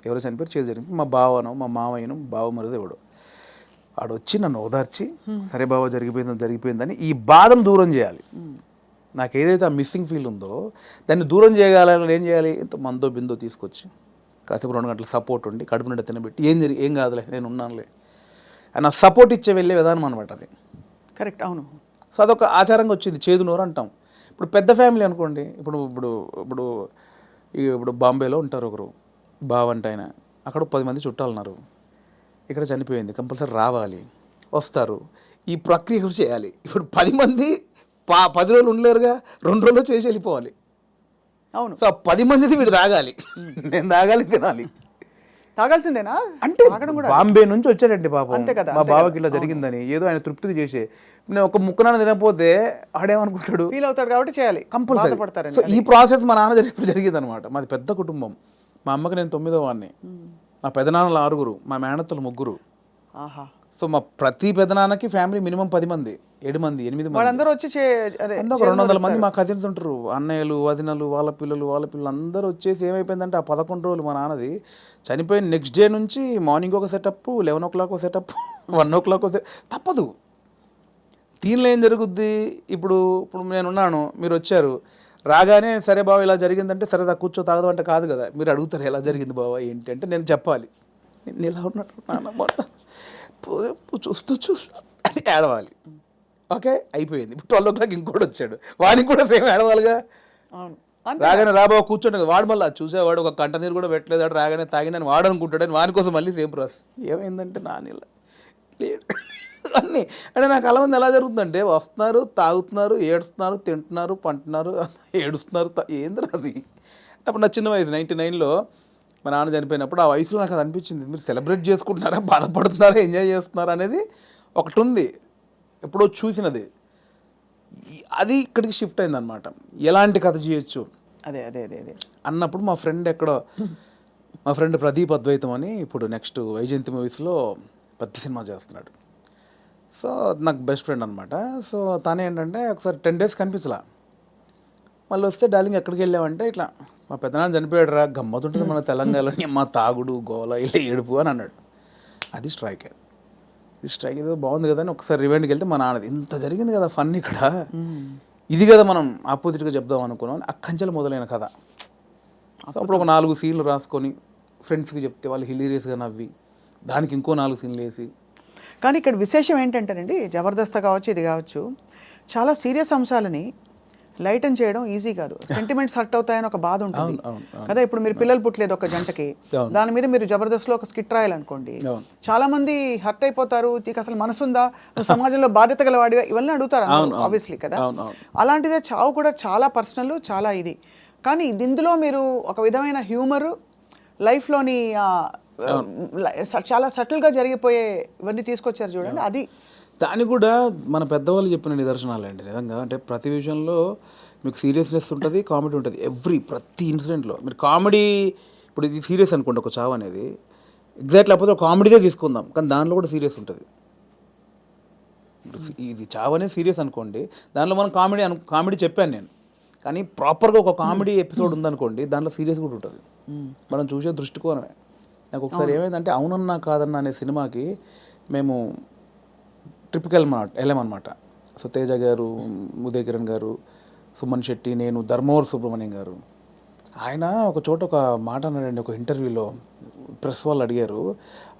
ఎవరో చనిపోయారు, చేదు జరిగింది. మా బావనో మా మామయ్యను బావ మరిది ఎవడు వాడు వచ్చి నన్ను ఓదార్చి సరే బావ జరిగిపోయిందని ఈ బాధను దూరం చేయాలి. నాకు ఏదైతే ఆ మిస్సింగ్ ఫీల్ ఉందో దాన్ని దూరం చేయగలని ఏం చేయాలి, ఇంత మందో బిందో తీసుకొచ్చి కాసేపు 2 గంటల సపోర్ట్ ఉండి కడుపు నిండా తినబెట్టి ఏం కాదులే నేను ఉన్నానులే అని సపోర్ట్ ఇచ్చే వెళ్ళే విధానం అనమాట అది. కరెక్ట్, అవును. సో అదొక ఆచారంగా వచ్చింది, చేదు నోరు అంటాం. ఇప్పుడు పెద్ద ఫ్యామిలీ అనుకోండి, ఇప్పుడు ఇప్పుడు ఇప్పుడు ఇప్పుడు బాంబేలో ఉంటారు ఒకరు బావంట ఆయన, అక్కడ 10 మంది చుట్టాలు ఉన్నారు, ఇక్కడ చనిపోయింది కంపల్సరీ రావాలి, వస్తారు, ఈ ప్రక్రియ కూడా చేయాలి. ఇప్పుడు 10 మంది 10 రోజులు ఉండలేరుగా, 2 రోజుల్లో చేసి వెళ్ళిపోవాలి. అవును. సో 10 మందిది వీడు తాగాలి, నేను తాగాలి, తినాలి. తాగాల్సిందేనా అంటే బాంబే నుంచి వచ్చాడండి పాపం, అంతే కదా, మా బావకి ఇలా జరిగిందని ఏదో ఆయన తృప్తికి చేసే, నేను ఒక ముక్కనాన్ని తినకపోతే ఆడేమనుకుంటాడు, ఫీల్ అవుతాడు కాబట్టి చేయాలి, కంపల్సరీ. పడతారు. సో ఈ ప్రాసెస్ మా నాన్న జరిగింది అనమాట. మాది పెద్ద కుటుంబం, మా అమ్మకి నేను 9వ వాడిని, మా పెదనాన్నలు 6, మా మేనత్తలు 3. ఆహా. సో మా ప్రతి పెదనాన్నకి ఫ్యామిలీ మినిమం 10 మంది, 7 మంది, 8 మంది, వాళ్ళందరూ వచ్చి ఒక 200 మంది మా కజిన్స్ ఉంటారు, అన్నయ్యలు వదినలు వాళ్ళ పిల్లలు అందరూ వచ్చేసి ఏమైపోయిందంటే ఆ 11 రోజులు మా నాన్నది చనిపోయిన నెక్స్ట్ డే నుంచి మార్నింగ్ ఒక సెటప్, 11 o'clock ఒక సెటప్, 1 o'clock తప్పదు. దీనిలో ఏం జరుగుద్ది, ఇప్పుడు నేనున్నాను, మీరు వచ్చారు, రాగానే సరే బావ ఇలా జరిగిందంటే సరే కూర్చో తాగదు అంటే కాదు కదా, మీరు అడుగుతారు ఎలా జరిగింది బావ ఏంటి అంటే నేను చెప్పాలి, నేను ఇలా ఉన్నట్టు నాన్న మొన్న చూస్తూ అని ఏడవాలి. ఓకే అయిపోయింది. ఇప్పుడు 12 o'clock ఇంకోటి వచ్చాడు, వాడికి కూడా సేమ్ ఏడవాలిగా. అవును. రాగానే రాబావ కూర్చోండి, వాడు మళ్ళీ చూసేవాడు ఒక కంట నీరు కూడా పెట్టలేదు, రాగానే తాగినని వాడు అనుకుంటాడని వాని కోసం మళ్ళీ సేమ్ ప్రాసెస్. ఏమైందంటే నానిలా లేడు అన్నీ అంటే నాకు అలా ఉంది. ఎలా జరుగుతుందంటే వస్తున్నారు, తాగుతున్నారు, ఏడుస్తున్నారు, తింటున్నారు, పంటున్నారు, ఏడుస్తున్నారు, ఏందిరా అది. అప్పుడు నా చిన్న వయసు 99లో మా నాన్న చనిపోయినప్పుడు ఆ వయసులో నాకు అది అనిపించింది, మీరు సెలబ్రేట్ చేసుకుంటున్నారా, బాధపడుతున్నారా, ఎంజాయ్ చేస్తున్నారా అనేది ఒకటి ఉంది, ఎప్పుడో చూసినది. అది ఇక్కడికి షిఫ్ట్ అయిందనమాట. ఎలాంటి కథ చేయొచ్చు అదే అదే అదే అదే అన్నప్పుడు మా ఫ్రెండ్ ప్రదీప్ అద్వైతం అని ఇప్పుడు నెక్స్ట్ వైజయంతి మూవీస్లో పెద్ద సినిమా చేస్తున్నాడు. సో నాకు బెస్ట్ ఫ్రెండ్ అనమాట. సో తను ఏంటంటే ఒకసారి 10 days కనిపించలా, మళ్ళీ వస్తే డార్లింగ్ ఎక్కడికి వెళ్ళామంటే ఇట్లా మా పెద్దనాన్న చనిపోయాడు రా, గమ్మతుంటుంది మన తెలంగాణలో మా తాగుడు గోల ఇలా ఏడుపు అని అన్నాడు. అది స్ట్రైక్ ఏదో బాగుంది కదా అని ఒకసారి రివైండ్కి వెళ్తే మా నాన్నది ఇంత జరిగింది కదా ఫన్ ఇక్కడ, ఇది కదా మనం ఆపోజిట్గా చెప్దాం అనుకున్నాం, అక్కంచెలు మొదలైన కథ. సో అప్పుడు ఒక 4 సీన్లు రాసుకొని ఫ్రెండ్స్కి చెప్తే వాళ్ళు హిలీరియస్గా నవ్వి దానికి ఇంకో 4 సీన్లు వేసి. కానీ ఇక్కడ విశేషం ఏంటంటేనండి, జబర్దస్త్ కావచ్చు ఇది కావచ్చు, చాలా సీరియస్ అంశాలని లైటన్ చేయడం ఈజీ కాదు. సెంటిమెంట్స్ హర్ట్ అవుతాయని ఒక బాధ ఉంటుంది కదా. ఇప్పుడు మీరు పిల్లలు పుట్టలేదు ఒక జంటకి, దాని మీద మీరు జబర్దస్త్లో ఒక స్కిట్ రాయాలనుకోండి, చాలా మంది హర్ట్ అయిపోతారు, నీకు అసలు మనసుందా, నువ్వు సమాజంలో బాధ్యత గల వాడివా, ఇవన్నీ అడుగుతారు ఆబ్వియస్లీ కదా. అలాంటిదే చావు కూడా చాలా పర్సనల్, చాలా ఇది. కానీ ఇందులో మీరు ఒక విధమైన హ్యూమరు, లైఫ్లోని చాలా సటిల్గా జరిగిపోయే ఇవన్నీ తీసుకొచ్చారు చూడండి. అది దాన్ని కూడా మన పెద్దవాళ్ళు చెప్పిన నిదర్శనాలు అండి నిజంగా. అంటే ప్రతి విషయంలో మీకు సీరియస్నెస్ ఉంటుంది, కామెడీ ఉంటుంది. ప్రతి ఇన్సిడెంట్లో మీరు కామెడీ, ఇప్పుడు ఇది సీరియస్ అనుకోండి ఒక చావు అనేది, ఎగ్జాక్ట్ లేకపోతే ఒక కామెడీగా తీసుకుందాం, కానీ దానిలో కూడా సీరియస్ ఉంటుంది. ఇది చావు అనేది సీరియస్ అనుకోండి, దానిలో మనం కామెడీ చెప్పాను నేను, కానీ ప్రాపర్గా ఒక కామెడీ ఎపిసోడ్ ఉందనుకోండి, దాంట్లో సీరియస్ కూడా ఉంటుంది. మనం చూసే దృష్టికోణమే. నాకు ఒకసారి ఏమైందంటే అవునన్నా కాదన్నా అనే సినిమాకి మేము ట్రిప్కి వెళ్ళామన్నమాట. సో తేజ గారు, ఉదయ్ కిరణ్ గారు, సుమన్ శెట్టి, నేను, ధర్మవరం సుబ్రహ్మణ్యం గారు. ఆయన ఒక చోట ఒక మాట అన్నాడండి ఒక ఇంటర్వ్యూలో, ప్రెస్ వాళ్ళు అడిగారు,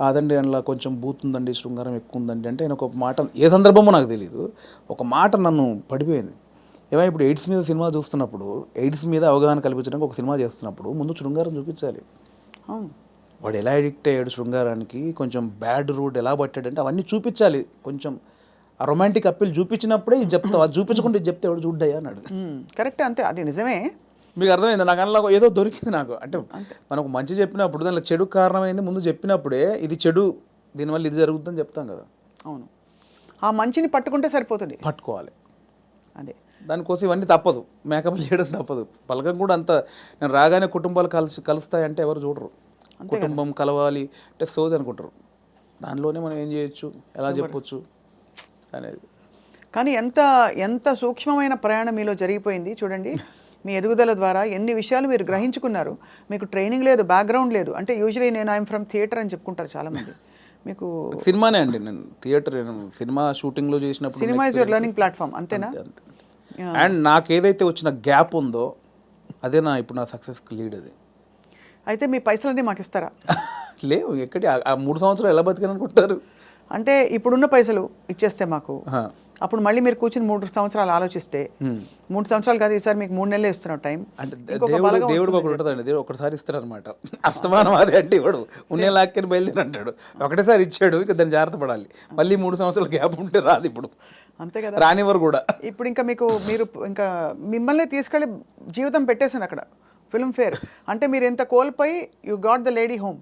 అదండి అందులో కొంచెం బూత్ ఉందండి, శృంగారం ఎక్కువ ఉందండి అంటే, ఆయన ఒక మాట, ఏ సందర్భమో నాకు తెలియదు, ఒక మాట నన్ను పడిపోయింది. ఏమైనా ఇప్పుడు ఎయిడ్స్ మీద సినిమా చూస్తున్నప్పుడు, ఎయిడ్స్ మీద అవగాహన కల్పించడానికి ఒక సినిమా చేస్తున్నప్పుడు ముందు శృంగారం చూపించాలి. వాడు ఎలా అడిక్ట్ అయ్యాడు శృంగారానికి, కొంచెం బ్యాడ్ రూట్ ఎలా పట్టాడంటే అవన్నీ చూపించాలి. కొంచెం ఆ రొమాంటిక్ అప్పీల్ చూపించినప్పుడే ఇది చెప్తావు, అది చూపించకుండా ఇది చెప్తే ఎవడు చూడ్డాయా అన్నాడు. కరెక్ట్, అంతే, అది నిజమే. మీకు అర్థమైంది. నాకు అందులో ఏదో దొరికింది నాకు. అంటే మనకు మంచి చెప్పినప్పుడు దానిలో చెడు కారణమైంది ముందు చెప్పినప్పుడే, ఇది చెడు, దీనివల్ల ఇది జరుగుతుందని చెప్తాం కదా. అవును, ఆ మంచిని పట్టుకుంటే సరిపోతుంది, పట్టుకోవాలి. అదే దానికోసం ఇవన్నీ తప్పదు, మేకప్ చేయడం తప్పదు. పలకం కూడా అంత, నేను రాగానే కుటుంబాలు కలుస్తాయంటే ఎవరు చూడరు. కుటుంబం కలవాలి అంటే సోది అనుకుంటారు. దానిలోనే మనం ఏం చేయొచ్చు, ఎలా చెప్పొచ్చు అనేది. కానీ ఎంత సూక్ష్మమైన ప్రయాణం మీలో జరిగిపోయింది చూడండి. మీ ఎదుగుదల ద్వారా ఎన్ని విషయాలు మీరు గ్రహించుకున్నారు. మీకు ట్రైనింగ్ లేదు, బ్యాక్గ్రౌండ్ లేదు. అంటే యూజువలీ నేను ఐఎమ్ ఫ్రమ్ థియేటర్ అని చెప్పుకుంటారు చాలామంది. మీకు సినిమానే అండి, నేను థియేటర్ సినిమా షూటింగ్లో చేసినప్పుడు cinema is your learning platform, అంతేనా? అండ్ నాకు ఏదైతే వచ్చిన గ్యాప్ ఉందో అదే ఇప్పుడు నా సక్సెస్కి లీడ్ అది. అయితే మీ పైసలన్నీ మాకు ఇస్తారా? లేవు, ఎక్కడి ఆ 3 సంవత్సరాలు ఎలా బతికాననుకుంటారు? అంటే ఇప్పుడున్న పైసలు ఇచ్చేస్తే మాకు, అప్పుడు మళ్ళీ మీరు కూర్చుని 3 సంవత్సరాలు ఆలోచిస్తే 3 సంవత్సరాలు కాదు, ఈసారి మీకు 3 నెలలే ఇస్తున్నా టైం. అంటే దేవుడికి ఒకటి ఉంటుందండి, దేవుడు ఒకటిసారి ఇస్తారనమాట. అస్తమానం అదే అంటే ఇవ్వడు, ఉన్నే లాక్కని బయలుదేరి అంటాడు. ఒకటేసారి ఇచ్చాడు, ఇక దాన్ని జాగ్రత్త పడాలి. మళ్ళీ 3 సంవత్సరాల గ్యాప్ ఉంటే రాదు ఇప్పుడు, అంతే కదా, రానివ్వరు కూడా. ఇప్పుడు ఇంకా మీరు ఇంకా మిమ్మల్ని తీసుకెళ్ళి జీవితం పెట్టేసాను అక్కడ ఫిల్మ్ ఫేర్. అంటే మీరు ఎంత కోల్పోయి you got the lady home.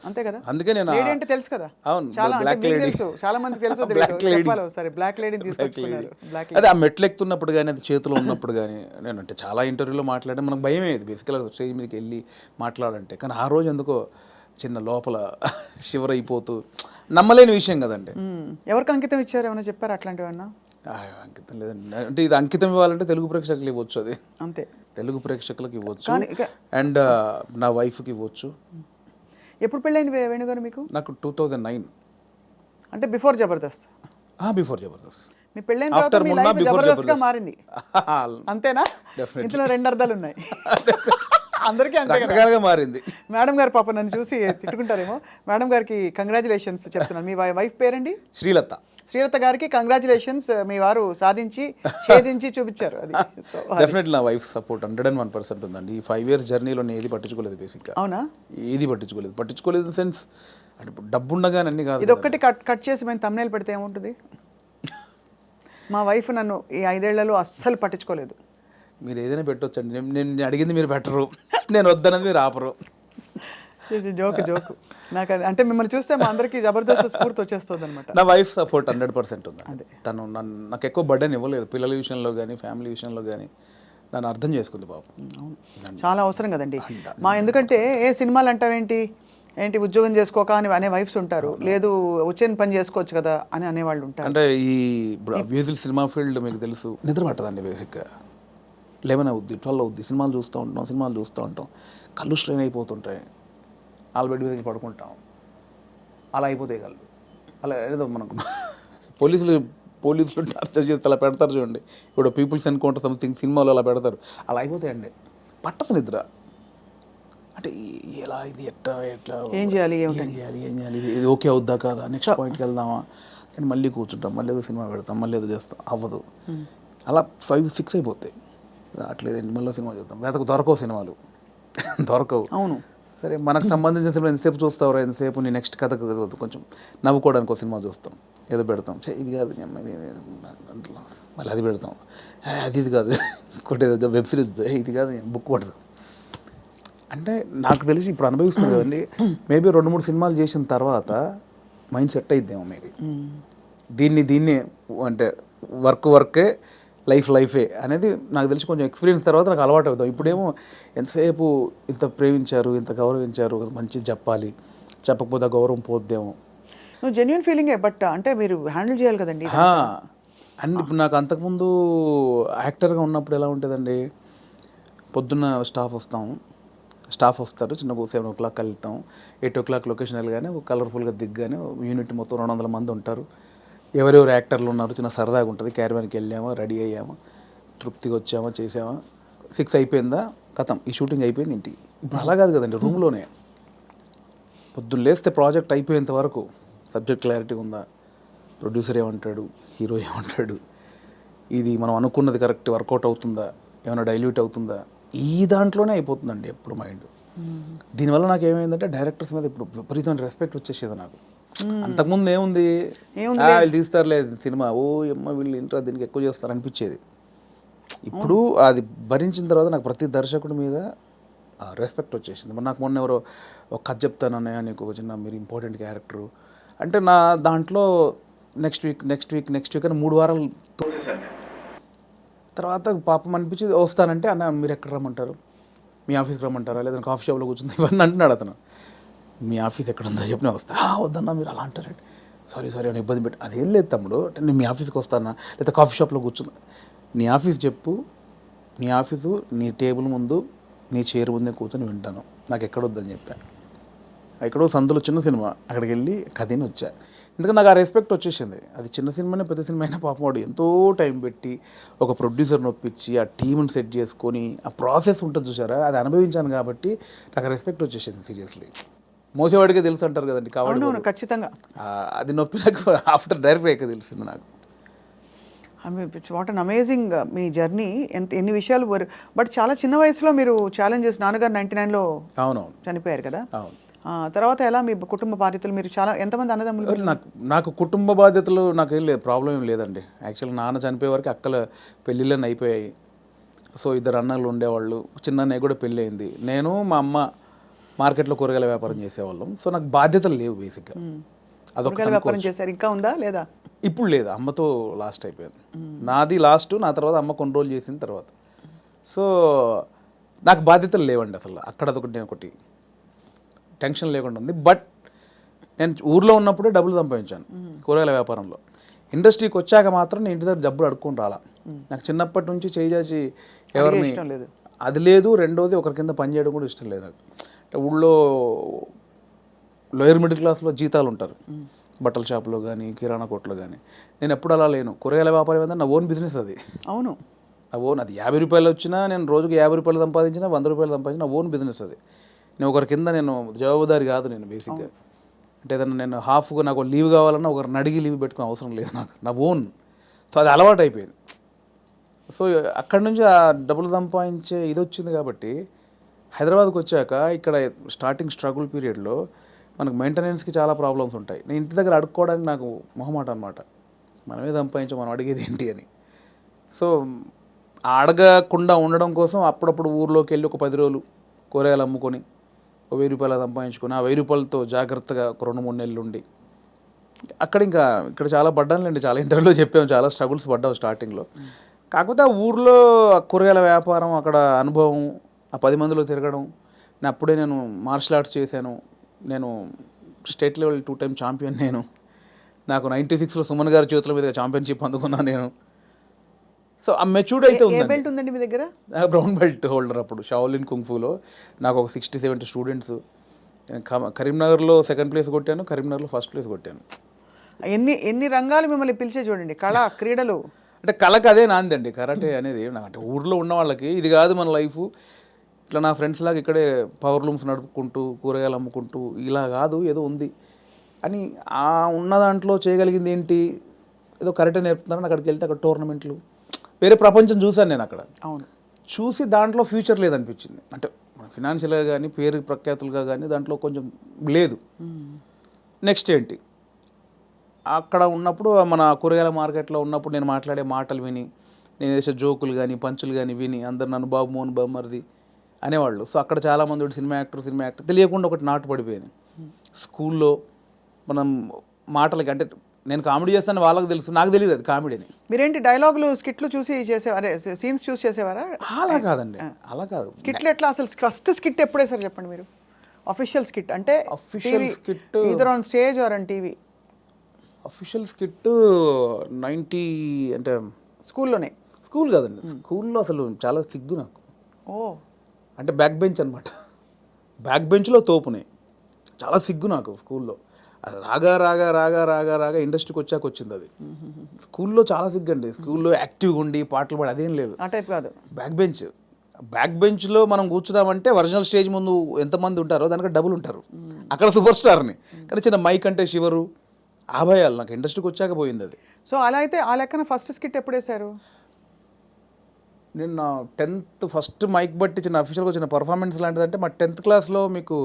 అంతే కదా, అందుకే నేను లేడీ అంటే తెలుసు కదా, అవును, చాలా బ్లాక్ లేడీ తెలుసు, చాలా మందికి తెలుసు. చెప్పాలి సరే, బ్లాక్ లేడీని తీసుకొచ్చుకున్నారు. బ్లాక్ అదే ఆ మెట్లు ఎక్కుతున్నప్పుడు కానీ, అది చేతిలో ఉన్నప్పుడు కానీ, నేను అంటే చాలా ఇంటర్వ్యూలో మాట్లాడే మనకు భయం అయ్యేది బేసికల్గా స్టేజ్ మీదకి వెళ్ళి మాట్లాడాలంటే. కానీ ఆ రోజు ఎందుకో చిన్న లోపల షివర్ అయిపోతూ, నమ్మలేని విషయం కదండి. ఎవరికి అంకితం ఇచ్చారు, ఏమైనా చెప్పారు అట్లాంటివన్నా? అంకితం లేదండి, అంటే ఇది అంకితం ఇవ్వాలంటే తెలుగు ప్రేక్షకులు ఇవ్వచ్చు, అది అంతే, తెలుగు ప్రేక్షకులకు ఇవ్వచ్చు, అండ్ నా వైఫ్కి ఇవ్వచ్చు. ఎప్పుడు పెళ్ళైంది వేణుగారు మీకు? నాకు 2009, అంటే బిఫోర్ జబర్దస్త్. బిఫోర్ జబర్దస్త్. మీ పెళ్ళైన తర్వాత మీ లైఫ్ జబర్దస్త్గా మారింది, అంతేనా? ఇందులో 2 అర్థాలు ఉన్నాయి. అందరికీ రకరకాలుగా మారింది. మేడం గారు పాప నన్ను చూసి తిట్టుకుంటారేమో. మేడం గారికి కంగ్రాచులేషన్స్ చెప్తున్నాను. మీ వైఫ్ పేరండి? శ్రీలత. శ్రీలత గారికి కంగ్రాచులేషన్స్, మీ వారు సాధించి ఛేదించి చూపించారు. అది డెఫినెట్లీ నా వైఫ్ సపోర్ట్ 101% ఉందండి. ఈ 5 years జర్నీలో నేను ఏది పట్టించుకోలేదు బేసిక్గా. అవునా? ఏది పట్టించుకోలేదు ఇన్ సెన్స్, అంటే ఇప్పుడు డబ్బు ఉండగానే అన్ని కాదు. ఇది ఒక్కటి కట్ చేసి మేము thumbnail పెడితే ఏముంటుంది? మా వైఫ్ నన్ను ఈ 5 ఏళ్లలో అస్సలు పట్టించుకోలేదు. మీరు ఏదైనా పెట్టొచ్చండి, నేను అడిగింది మీరు పెట్టరు, నేను వద్దన్నది మీరు ఆపరు. జోకు నాకు అంటే మిమ్మల్ని చూస్తే మా అందరికి జబర్దస్త్ స్ఫూర్తి వచ్చేస్తుంది అనమాట. నా వైఫ్ సపోర్ట్ 100% ఉంది. తను నాకు ఎక్కువ బర్డెన్ ఇవ్వలేదు, పిల్లల విషయంలో కానీ ఫ్యామిలీ విషయంలో కానీ నన్ను అర్థం చేసుకుంది పాపం. చాలా అవసరం కదండి ఎందుకంటే ఏ సినిమాలు అంటావేంటి, ఉద్యోగం చేసుకోక అని అనే వైఫ్స్ ఉంటారు, లేదు వచ్చిన పని చేసుకోవచ్చు కదా అని అనేవాళ్ళు ఉంటారు. అంటే ఈ అబ్యూజువల్ సినిమా ఫీల్డ్ మీకు తెలుసు, నిద్ర పట్టదండి బేసిక్గా. 11 అవుద్ది, 12 అవుద్ది, సినిమాలు చూస్తూ ఉంటాం, కళ్ళు స్ట్రెయిన్ అయిపోతుంటాయి, బెడ్ మీదకి పడుకుంటాం, అలా అయిపోతాయి కళ్ళు. అలా ఏదో మనకు పోలీసులు టార్చర్ చేస్తే అలా పెడతారు చూడండి, ఇప్పుడు పీపుల్స్ ఎన్కౌంటర్ సంథింగ్ సినిమాలో అలా పెడతారు, అలా అయిపోతాయండి. పట్టదు నిద్ర. అంటే ఎలా ఇది ఎట్లా ఏం చేయాలి ఇది ఓకే అవుద్దా కాదా, నెక్స్ట్ పాయింట్కి వెళ్దామా అని మళ్ళీ కూర్చుంటాం, మళ్ళీ ఏదో సినిమా పెడతాం, మళ్ళీ ఏదో చేస్తాం, అవ్వదు. అలా 5-6 అయిపోతాయి. రావట్లేదండి, మళ్ళీ సినిమా చూద్దాం, దొరకవు సినిమాలు, దొరకవు. అవును, సరే మనకు సంబంధించిన సినిమా ఎంతసేపు చూస్తావు, ఎంతసేపు నీ నెక్స్ట్ కథకు కొంచెం నవ్వుకోవడానికి ఒక సినిమా చూస్తాం, ఏదో పెడతాం, ఇది కాదు మళ్ళీ అది పెడతాం, అది కాదు ఇంకోటి ఏదో వెబ్ సిరీస్, ఇది కాదు బుక్ పడతాం. అంటే నాకు తెలిసి ఇప్పుడు అనుభవిస్తుంది కదండి, మేబీ 2-3 సినిమాలు చేసిన తర్వాత మైండ్ సెట్ అయిద్దేమో మేబీ. దీన్ని అంటే వర్కే లైఫే అనేది నాకు తెలిసి కొంచెం ఎక్స్పీరియన్స్ తర్వాత నాకు అలవాటు అవుతాం. ఇప్పుడేమో ఎంతసేపు ఇంత ప్రేమించారు, ఇంత గౌరవించారు, మంచిది చెప్పాలి, చెప్పకపోతే గౌరవం పోద్దేమో. నువ్వు జెన్యున్ ఫీలింగే, బట్ అంటే మీరు హ్యాండిల్ చేయాలి కదండి. అండ్ ఇప్పుడు నాకు అంతకుముందు యాక్టర్గా ఉన్నప్పుడు ఎలా ఉంటుందండి, పొద్దున్న స్టాఫ్ వస్తారు, చిన్న 7 o'clock వెళ్తాం, 8 o'clock లొకేషన్ వెళ్ళగానే కలర్ఫుల్గా దిగ్గానే యూనిట్ మొత్తం 200 మంది ఉంటారు, ఎవరెవరు యాక్టర్లు ఉన్నారు, చిన్న సరదాగా ఉంటుంది, క్యారవాన్కి వెళ్ళామా, రెడీ అయ్యామా, తృప్తిగా వచ్చామా, చేసామా, 6 అయిపోయిందా, కథం, ఈ షూటింగ్ అయిపోయింది ఇంటికి. ఇప్పుడు అలా కాదు కదండి, రూమ్లోనే పొద్దున్న లేస్తే ప్రాజెక్ట్ అయిపోయేంత వరకు సబ్జెక్ట్ క్లారిటీ ఉందా, ప్రొడ్యూసర్ ఏమంటాడు, హీరో ఏమంటాడు, ఇది మనం అనుకున్నది కరెక్ట్ వర్కౌట్ అవుతుందా, ఏమైనా డైల్యూట్ అవుతుందా, ఈ దాంట్లోనే అయిపోతుందండి ఎప్పుడు మైండ్. దీనివల్ల నాకు ఏమైందంటే డైరెక్టర్స్ మీద ఇప్పుడు విపరీతమైన రెస్పెక్ట్ వచ్చేసేది నాకు. అంతకుముందు ఏముంది, వీళ్ళు తీస్తారులే సినిమా, వీళ్ళు ఇంట్రా దీనికి ఎక్కువ చేస్తారు అనిపించేది. ఇప్పుడు అది భరించిన తర్వాత నాకు ప్రతి దర్శకుడి మీద రెస్పెక్ట్ వచ్చేసింది. నాకు మొన్న ఎవరో ఒక కథ చెప్తానన్నయ్య, నీకు ఒక చిన్న మీరు ఇంపార్టెంట్ క్యారెక్టరు అంటే, నా దాంట్లో నెక్స్ట్ వీక్ అని 3 వారాలు తోసేసాను. తర్వాత పాపం అనిపించింది, వస్తానంటే అన్న మీరు ఎక్కడ రమ్మంటారు, మీ ఆఫీస్కి రమ్మంటారా, లేదా కాఫీ షాప్లో కూర్చుంది, ఇవన్నీ అంటున్నాడు అతను. మీ ఆఫీస్ ఎక్కడ ఉందో చెప్పిన వస్తా, వద్దన్నా మీరు అలా అంటారండి, సారీ అని ఇబ్బంది పెట్టి, అదేం లేదు తమ్ముడు, అంటే నేను మీ ఆఫీస్కి వస్తానా, లేదా కాఫీ షాప్లో కూర్చున్నా, నీ ఆఫీస్ చెప్పు, నీ ఆఫీసు నీ టేబుల్ ముందు నీ చైర్ ముందే కూర్చొని వింటాను, నాకు ఎక్కడొద్దని చెప్పాను. ఎక్కడో సందులో చిన్న సినిమా, అక్కడికి వెళ్ళి కథని వచ్చా. ఎందుకంటే నాకు ఆ రెస్పెక్ట్ వచ్చేసింది. అది చిన్న సినిమానే పెద్ద సినిమా అయినా పాపం వాడు ఎంతో టైం పెట్టి ఒక ప్రొడ్యూసర్ని ఒప్పించి ఆ టీంని సెట్ చేసుకొని ఆ ప్రాసెస్ ఉంటుంది చూసారా, అది అనుభవించాను కాబట్టి నాకు రెస్పెక్ట్ వచ్చేసింది. సీరియస్లీ మోసేవాడికే తెలుసు అంటారు కదండి, కాబట్టి అవును ఖచ్చితంగా. అది నొప్పి నాకు ఆఫ్టర్ డైరెక్ట్ అయ్యాక తెలిసింది నాకు. It's what an amazing me journey. ఎన్ని విషయాలు బట్ చాలా చిన్న వయసులో మీరు ఛాలెంజెస్, నాన్నగారు 99లో అవునవును చనిపోయారు కదా. అవును. తర్వాత ఎలా మీ కుటుంబ బాధ్యతలు, మీరు చాలా ఎంతమంది అన్నదమ్ములు? నాకు కుటుంబ బాధ్యతలు నాకు ఏం లేదు, ప్రాబ్లం ఏం లేదండి. యాక్చువల్గా నాన్న చనిపోయే వరకు అక్కల పెళ్ళిళ్ళని అయిపోయాయి. సో 2 అన్నలు ఉండేవాళ్ళు, చిన్న అన్నయ్య కూడా పెళ్ళి అయింది. నేను మా అమ్మ మార్కెట్లో కూరగాయల వ్యాపారం చేసేవాళ్ళం. సో నాకు బాధ్యతలు లేవు బేసిక్గా. అదొక వ్యాపారం చేశారు, ఇంకా ఉందా లేదా? ఇప్పుడు లేదు, అమ్మతో లాస్ట్ అయిపోయింది. నాది లాస్ట్, నా తర్వాత అమ్మ కొన్ని రోజులు చేసిన తర్వాత. సో నాకు బాధ్యతలు లేవండి అసలు. అక్కడ ఒకటి టెన్షన్ లేకుండా ఉంది. బట్ నేను ఊర్లో ఉన్నప్పుడే డబ్బులు సంపాదించాను కూరగాయల వ్యాపారంలో. ఇండస్ట్రీకి వచ్చాక మాత్రం నేను ఇంటి దగ్గర డబ్బులు అడుక్కొని రాలా. నాకు చిన్నప్పటి నుంచి చేయి ఎవరిని అది లేదు. రెండోది ఒకరి కింద పని చేయడం కూడా ఇష్టం లేదు నాకు. అంటే ఊళ్ళో లోయర్ మిడిల్ క్లాస్లో జీతాలు ఉంటారు, బట్టల షాపులో కానీ కిరాణా కొట్లో కానీ. నేను ఎప్పుడు అలా లేను. కూరగాయల వ్యాపారం ఏంటంటే నా ఓన్ బిజినెస్ అది. అవును, నా ఓన్. అది 50 రూపాయలు వచ్చినా, నేను రోజుకి 50 రూపాయలు సంపాదించినా, 100 రూపాయలు సంపాదించిన, నా ఓన్ బిజినెస్ అది. నేను ఒకరి కింద నేను జవాబుదారి కాదు నేను బేసిక్గా. అంటే ఏదన్నా నేను హాఫ్గా నాకు లీవ్ కావాలన్నా ఒకరిని అడిగి లీవ్ పెట్టుకునే అవసరం లేదు నాకు, నా ఓన్. సో అది అలవాటు అయిపోయింది. సో అక్కడి నుంచి ఆ డబ్బులు సంపాదించే ఇది వచ్చింది కాబట్టి హైదరాబాద్కి వచ్చాక ఇక్కడ స్టార్టింగ్ స్ట్రగుల్ పీరియడ్లో మనకు మెయింటెనెన్స్కి చాలా ప్రాబ్లమ్స్ ఉంటాయి. నేను ఇంటి దగ్గర అడుక్కోవడానికి నాకు మొహమాట అనమాట. మనమే సంపాదించాం, మనం అడిగేది ఏంటి అని. సో అడగకుండా ఉండడం కోసం అప్పుడప్పుడు ఊర్లోకి వెళ్ళి ఒక 10 రోజులు కూరగాయలు అమ్ముకొని 1000 రూపాయలు సంపాదించుకొని, ఆ 1000 రూపాయలతో జాగ్రత్తగా ఒక 2-3 నెలలు ఉండి అక్కడ ఇక్కడ చాలా పడ్డానులేండి. చాలా ఇంటర్వ్యూలో చెప్పాము, చాలా స్ట్రగుల్స్ పడ్డాము స్టార్టింగ్లో. కాకపోతే ఆ ఊర్లో కూరగాయల వ్యాపారం, అక్కడ అనుభవం, ఆ 10 మందిలో తిరగడం. అప్పుడే నేను మార్షల్ ఆర్ట్స్ చేశాను. నేను స్టేట్ లెవెల్ 2 టైమ్ ఛాంపియన్. నాకు 96లో సుమన్ గారి చేతుల మీద ఛాంపియన్షిప్ అందుకున్నాను నేను. సో ఆ మెచ్యూర్డ్ అయితే బెల్ట్ ఉందండి మీ దగ్గర? బ్రౌన్ బెల్ట్ హోల్డర్ అప్పుడు షాओलिन కుంగ్ఫూలో. నాకు ఒక 60-70 స్టూడెంట్స్. కరీంనగర్లో 2nd ప్లేస్ కొట్టాను, కరీంనగర్లో 1st ప్లేస్ కొట్టాను. ఎన్ని రంగాలు మిమ్మల్ని పిలిచే చూడండి, కళ, క్రీడలు. అంటే కళకు అదే నాందండి కరాటే అనేది. అంటే ఊర్లో ఉన్న వాళ్ళకి ఇది కాదు మన లైఫ్. ఇట్లా నా ఫ్రెండ్స్ లాగా ఇక్కడే పవర్ లూమ్స్ నడుపుకుంటూ కూరగాయలు అమ్ముకుంటూ ఇలా కాదు, ఏదో ఉంది అని. ఆ ఉన్న దాంట్లో చేయగలిగింది ఏంటి, ఏదో కరాటే నేర్పుతున్నారని అక్కడికి వెళ్తే అక్కడ టోర్నమెంట్లు, వేరే ప్రపంచం చూశాను నేను అక్కడ. అవును, చూసి దాంట్లో ఫ్యూచర్ లేదనిపించింది. అంటే ఫినాన్షియల్గా కానీ పేరు ప్రఖ్యాతులుగా కానీ దాంట్లో కొంచెం లేదు. నెక్స్ట్ ఏంటి, అక్కడ ఉన్నప్పుడు మన కూరగాయల మార్కెట్లో ఉన్నప్పుడు నేను మాట్లాడే మాటలు విని, నేను వేసే జోకులు కానీ పంచులు కానీ విని అందరు నన్ను బాబు మోహన్ బామ్మర్ది అనేవాళ్ళు. సో అక్కడ చాలామంది సినిమా యాక్టర్ తెలియకుండా ఒకటి నాటు పడిపోయింది. స్కూల్లో మనం మాటలకి, అంటే నేను కామెడీ చేస్తాను వాళ్ళకి తెలుసు, నాకు తెలియదు అది కామెడీని. మీరేంటి డైలాగులు, స్కిట్లు చూసి చేసేవారే, సీన్స్ చూసి చేసేవారా? అలా కాదండి, అలా కాదు. స్కిట్లు ఎట్లా అసలు? ఫస్ట్ స్కిట్ ఎప్పుడే సార్ చెప్పండి మీరు? అఫీషియల్ స్కిట్ అంటే అఫీషియల్ స్కిట్ ఇదర్ on stage or on TV? Official skit 90 అంటే స్కూల్లోనే? స్కూల్ కాదండి, స్కూల్లో అసలు చాలా సిగ్గు నాకు. ఓ, అంటే బ్యాక్ బెంచ్ అనమాట. బ్యాక్ బెంచ్లో తోపునే, చాలా సిగ్గు నాకు స్కూల్లో. అది రాగా రాగా రాగా రాగా రాగా ఇండస్ట్రీకి వచ్చాక వచ్చింది అది. స్కూల్లో చాలా సిగ్గు అండి. స్కూల్లో యాక్టివ్గా ఉండి పాటలు పాడి అదేం లేదు. ఆ టైప్ కాదు. బ్యాక్ బెంచ్లో మనం కూర్చున్నామంటే ఒరిజినల్ స్టేజ్ ముందు ఎంతమంది ఉంటారో దానికి డబుల్ ఉంటారు. అక్కడ సూపర్ స్టార్ని. కానీ చిన్న మైక్ అంటే శివరు, ఆ భయాలు నాకు ఇండస్ట్రీకి వచ్చాక పోయింది అది. సో అలా అయితే ఆ లెక్కన ఫస్ట్ స్కిట్ ఎప్పుడు వేశారు? నేను నా 10th ఫస్ట్ మైక్ బట్టి చిన్న అఫీషియల్గా వచ్చిన పర్ఫార్మెన్స్ లాంటిది. అంటే మా 10th క్లాస్లో మీకు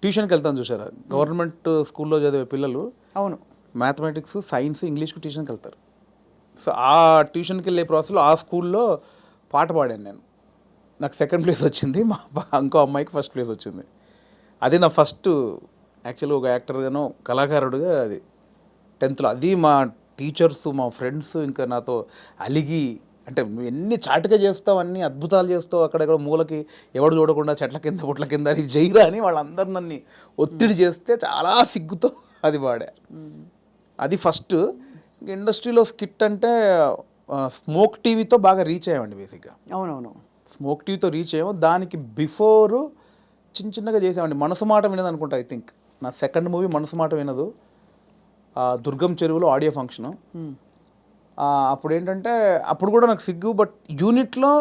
ట్యూషన్కి వెళ్తాను చూసారా, గవర్నమెంట్ స్కూల్లో చదివే పిల్లలు. అవును, మ్యాథమెటిక్స్, సైన్స్, ఇంగ్లీష్కి ట్యూషన్కి వెళ్తారు. సో ఆ ట్యూషన్కి వెళ్ళే ప్రాసెస్లో ఆ స్కూల్లో పాట పాడాను నేను. నాకు 2nd ప్లేస్ వచ్చింది, మా ఇంకో అమ్మాయికి 1st ప్లేస్ వచ్చింది. అది నా ఫస్ట్ యాక్చువల్గా ఒక యాక్టర్గానో కళాకారుడుగా అది 10thలో. అది మా టీచర్స్, మా ఫ్రెండ్స్ ఇంకా నాతో అలిగి, అంటే నువ్వు ఎన్ని చాటుగా చేస్తావు, అన్ని అద్భుతాలు చేస్తావు, అక్కడెక్కడ మూలకి ఎవడు చూడకుండా చెట్ల కింద పుట్ల కింద అది జైరా అని వాళ్ళందరూ నన్ను ఒత్తిడి చేస్తే చాలా సిగ్గుతో అది పాడా. అది ఫస్ట్. ఇండస్ట్రీలో స్కిట్ అంటే స్మోక్ టీవీతో బాగా రీచ్ అయ్యామండి బేసిక్గా. అవునవును. స్మోక్ టీవీతో రీచ్ అయ్యాము. దానికి బిఫోర్ చిన్నగా చేసామండి. మనసు మాట వినదు అనుకుంటా, ఐ థింక్ నా సెకండ్ మూవీ మనసు మాట వినదు. దుర్గం చెరువులో ఆడియో ఫంక్షను. అప్పుడు ఏంటంటే అప్పుడు కూడా నాకు సిగ్గు, బట్ యూనిట్లో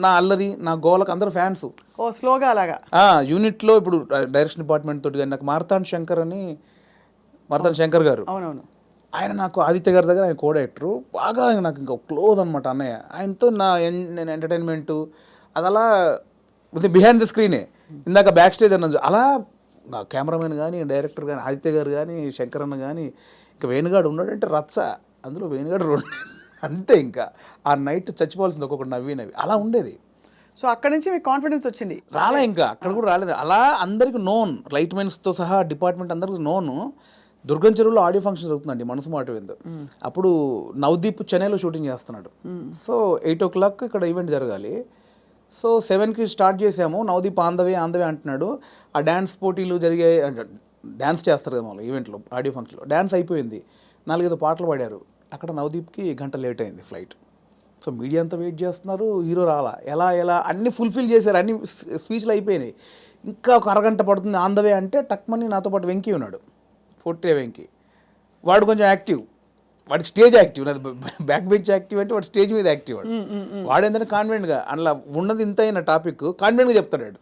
నా అల్లరి నా గోలకు అందరూ ఫ్యాన్స్. ఓ స్లోగా అలాగా. యూనిట్లో ఇప్పుడు డైరెక్షన్ డిపార్ట్మెంట్ తోటి కానీ నాకు మార్తాండ్ శంకర్ గారు, అవునవును. ఆయన నాకు ఆదిత్య గారి దగ్గర ఆయన కో డైరెక్టరు, బాగా నాకు ఇంకా క్లోజ్ అనమాట అన్నయ్య. ఆయనతో నేను ఎంటర్టైన్మెంటు అది అలా బిహైండ్ ద స్క్రీనే, ఇందాక బ్యాక్ స్టేజ్ అన్నది అలా. నా కెమెరామెన్ కానీ డైరెక్టర్ కానీ ఆదిత్య గారు కానీ శంకర్ అన్న కానీ ఇంకా వేణుగాడు ఉన్నాడంటే రచ్చ, అందులో వేణుగాడు రెండు అంతే. ఇంకా ఆ నైట్ చచ్చిపోవాల్సింది ఒక్కొక్కటి నవ్వి అలా ఉండేది. సో అక్కడ నుంచి మీకు కాన్ఫిడెన్స్ వచ్చింది. రాలే ఇంకా అక్కడ కూడా రాలేదు. అలా అందరికి నోన్, లైట్ మెన్స్తో సహా డిపార్ట్మెంట్ అందరికి నోను. దుర్గం చెరువులో ఆడియో ఫంక్షన్ జరుగుతుందండి మనసు మాట విందు. అప్పుడు నవదీప్ చెన్నైలో షూటింగ్ చేస్తున్నాడు. సో 8 o'clock ఇక్కడ ఈవెంట్ జరగాలి. సో 7కి స్టార్ట్ చేసాము. నవదీప్ ఆందవే అంటున్నాడు. ఆ డ్యాన్స్ పోటీలు జరిగాయి, డ్యాన్స్ చేస్తారు కదా వాళ్ళు ఈవెంట్లో ఆడియో ఫంక్షన్లో. డ్యాన్స్ అయిపోయింది, 4-5 పాటలు పాడారు. అక్కడ నవదీప్కి గంట లేట్ అయింది ఫ్లైట్. సో మీడియా అంతా వెయిట్ చేస్తున్నారు, హీరో రాలా. ఎలా అన్నీ ఫుల్ఫిల్ చేశారు, అన్ని స్పీచ్లు అయిపోయినాయి. ఇంకా ఒక అరగంట పడుతుంది ఆందవే అంటే టక్మని నాతో పాటు వెంకీ ఉన్నాడు, ఫోర్ట్రే వెంకీ. వాడు కొంచెం యాక్టివ్, వాడికి స్టేజ్ యాక్టివ్, నాది బ్యాక్ బెంచ్ యాక్టివ్ అంటే వాడు స్టేజ్ మీద యాక్టివ్. వాడు ఏంటంటే కాన్ఫిడెంట్గా అలా ఉన్నది ఇంత అయిన టాపిక్ కాన్ఫిడెంట్గా చెప్తాడు.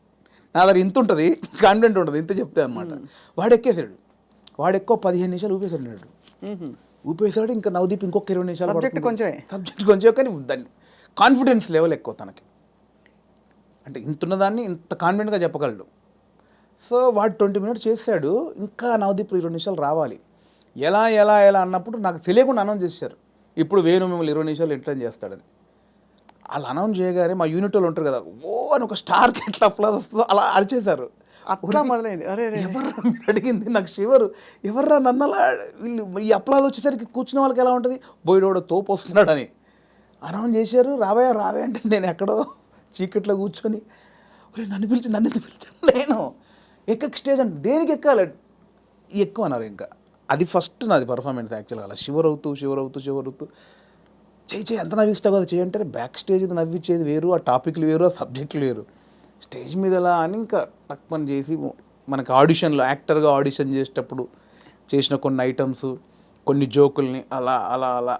నా దగ్గర ఇంత ఉంటుంది, కాన్ఫిడెంట్ ఉంటుంది, ఇంత చెప్తే అనమాట. వాడు ఎక్కేసాడు. వాడు ఎక్కువ 15 నిమిషాలు ఊపేసాడు. ఊపేసాడు. ఇంకా నవదీప్ ఇంకొక 20 నిమిషాలు సబ్జెక్ట్ కొంచెం, కానీ దాన్ని కాన్ఫిడెన్స్ లెవెల్ ఎక్కువ తనకి. అంటే ఇంతున్నదాన్ని ఇంత కాన్ఫిడెంట్గా చెప్పగలడు. సో వాడు 20 minutes చేశాడు. ఇంకా నవదీప్ 20 నిమిషాలు రావాలి. ఎలా అన్నప్పుడు నాకు తెలియకుండా అనౌన్స్ చేశారు, ఇప్పుడు వేణు మిమ్మల్ని 20 నిమిషాలు ఎంటర్టైన్ చేస్తాడని. వాళ్ళు అనౌన్స్ చేయగానే మా యూనిట్ వాళ్ళు ఉంటారు కదా, ఓ అని ఒక స్టార్కి ఎట్లా అప్లాజ్ వస్తుందో అలా అరిచేశారు. అట్లా మొదలైంది. ఎవర్రా మీరు అడిగింది, నాకు షివరు. ఎవర్రా నన్ను అలా వీళ్ళు ఈ అప్లాజ్ వచ్చేసరికి కూర్చున్న వాళ్ళకి ఎలా ఉంటుంది, బోయిడోడ తోపు వస్తున్నాడని అనౌన్స్ చేశారు. రావే అంటే నేను ఎక్కడో చీకట్లో కూర్చొని నన్ను ఎందుకు పిలిచాను, నేను ఎక్కకి స్టేజ్ అంటే దేనికి ఎక్కాలి, ఎక్కువ అన్నారు. ఇంకా అది ఫస్ట్ నాది పర్ఫార్మెన్స్ యాక్చువల్గా. అలా షివర్ అవుతూ చేయి ఎంత నవ్విస్తావు కదా చేయి అంటే, బ్యాక్ స్టేజ్ నవ్వించేది వేరు, ఆ టాపిక్లు వేరు, ఆ సబ్జెక్టులు వేరు. స్టేజ్ మీద ఎలా అని ఇంకా పని చేసి మనకి ఆడిషన్లో యాక్టర్గా ఆడిషన్ చేసేటప్పుడు చేసిన కొన్ని ఐటమ్స్, కొన్ని జోకుల్ని అలా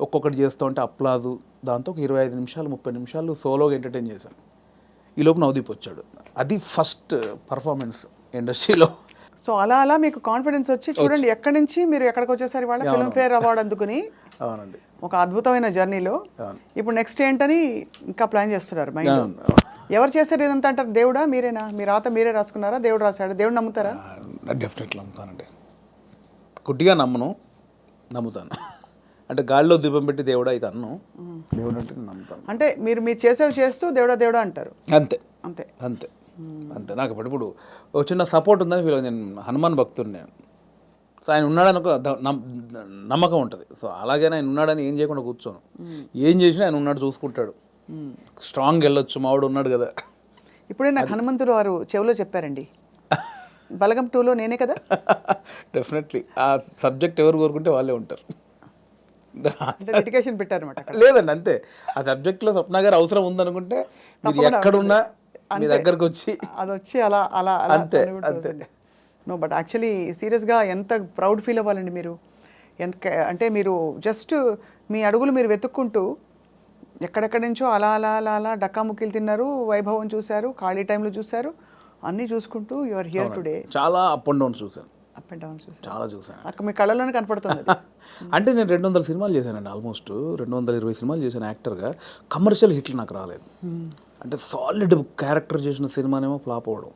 ఒక్కొక్కటి చేస్తూ ఉంటే అప్లాజు, దాంతో ఒక 25 నిమిషాలు 30 నిమిషాలు సోలోగా ఎంటర్టైన్ చేశాను. ఈలోపు నవదీప్ వచ్చాడు. అది ఫస్ట్ పర్ఫార్మెన్స్ ఇండస్ట్రీలో. సో అలా మీకు కాన్ఫిడెన్స్ వచ్చి చూడండి ఎక్కడి నుంచి మీరు ఎక్కడికి వచ్చేసరి వాళ్ళ ఫిల్మ్ఫేర్ అవార్డు అందుకుని. అవునండి. ఒక అద్భుతమైన జర్నీలో ఇప్పుడు నెక్స్ట్ ఏంటని ఇంకా ప్లాన్ చేస్తున్నారు మైండ్. ఎవరు చేశారు ఇదంతా అంటారు, దేవుడా మీరేనా, మీ రాత మీరే రాసుకున్నారా, దేవుడు రాశాడు, దేవుడు నమ్ముతారా? డెఫినెట్లీ నమ్ముతానండి. గుడ్డిగా నమ్ముతాను. అంటే గాలిలో దీపం పెట్టి దేవుడా అయితే అన్ను, దేవుడు అంటే నమ్ముతాను. అంటే మీరు చేసేవి చేస్తూ దేవుడా అంటారు. అంతే. నాకు ఇప్పుడు ఒక చిన్న సపోర్ట్ ఉందని ఫీల్. నేను హనుమాన్ భక్తుడిని, సో ఆయన ఉన్నాడని ఒక నమ్మకం ఉంటుంది. సో అలాగే ఆయన ఉన్నాడని ఏం చేయకుండా కూర్చోను, ఏం చేసినా ఆయన ఉన్నాడు, చూసుకుంటాడు. స్ట్రాంగ్ వెళ్ళొచ్చు, మావాడు ఉన్నాడు కదా. ఇప్పుడే నాకు హనుమంతుడు వారు చెవిలో చెప్పారండి, బలగం 2లో నేనే కదా. డెఫినెట్లీ ఆ సబ్జెక్ట్ ఎవరు కోరుకుంటే వాళ్ళే ఉంటారు. డెడికేషన్ పెట్టారన్నమాట. లేదండి అంతే. ఆ సబ్జెక్ట్లో స్వప్న గారు అవసరం ఉందనుకుంటే మీరు ఎక్కడున్నా మీ దగ్గరకు వచ్చి అది వచ్చి అలా అంతే. నో బట్ యాక్చువల్లీ సీరియస్గా ఎంత ప్రౌడ్ ఫీల్ అవ్వాలండి మీరు. అంటే మీరు జస్ట్ మీ అడుగులు మీరు వెతుక్కుంటూ ఎక్కడెక్కడి నుంచో అలా డక్కాముక్కీలు తిన్నారు, వైభవం చూశారు, ఖాళీ టైంలో చూశారు, అన్నీ చూసుకుంటూ యు ఆర్ హియర్ టుడే. చాలా అప్ అండ్ డౌన్స్ చూశాను. చాలా చూసాను. అక్కడ మీ కళ్ళలోనే కనపడుతుంది. అంటే నేను 200 సినిమాలు చేశానండి, ఆల్మోస్ట్ 220 సినిమాలు చేశాను యాక్టర్గా. కమర్షియల్ హిట్లు నాకు రాలేదు. అంటే సాలిడ్ క్యారెక్టర్ చేసిన సినిమానేమో ఫ్లాప్ అవ్వడం,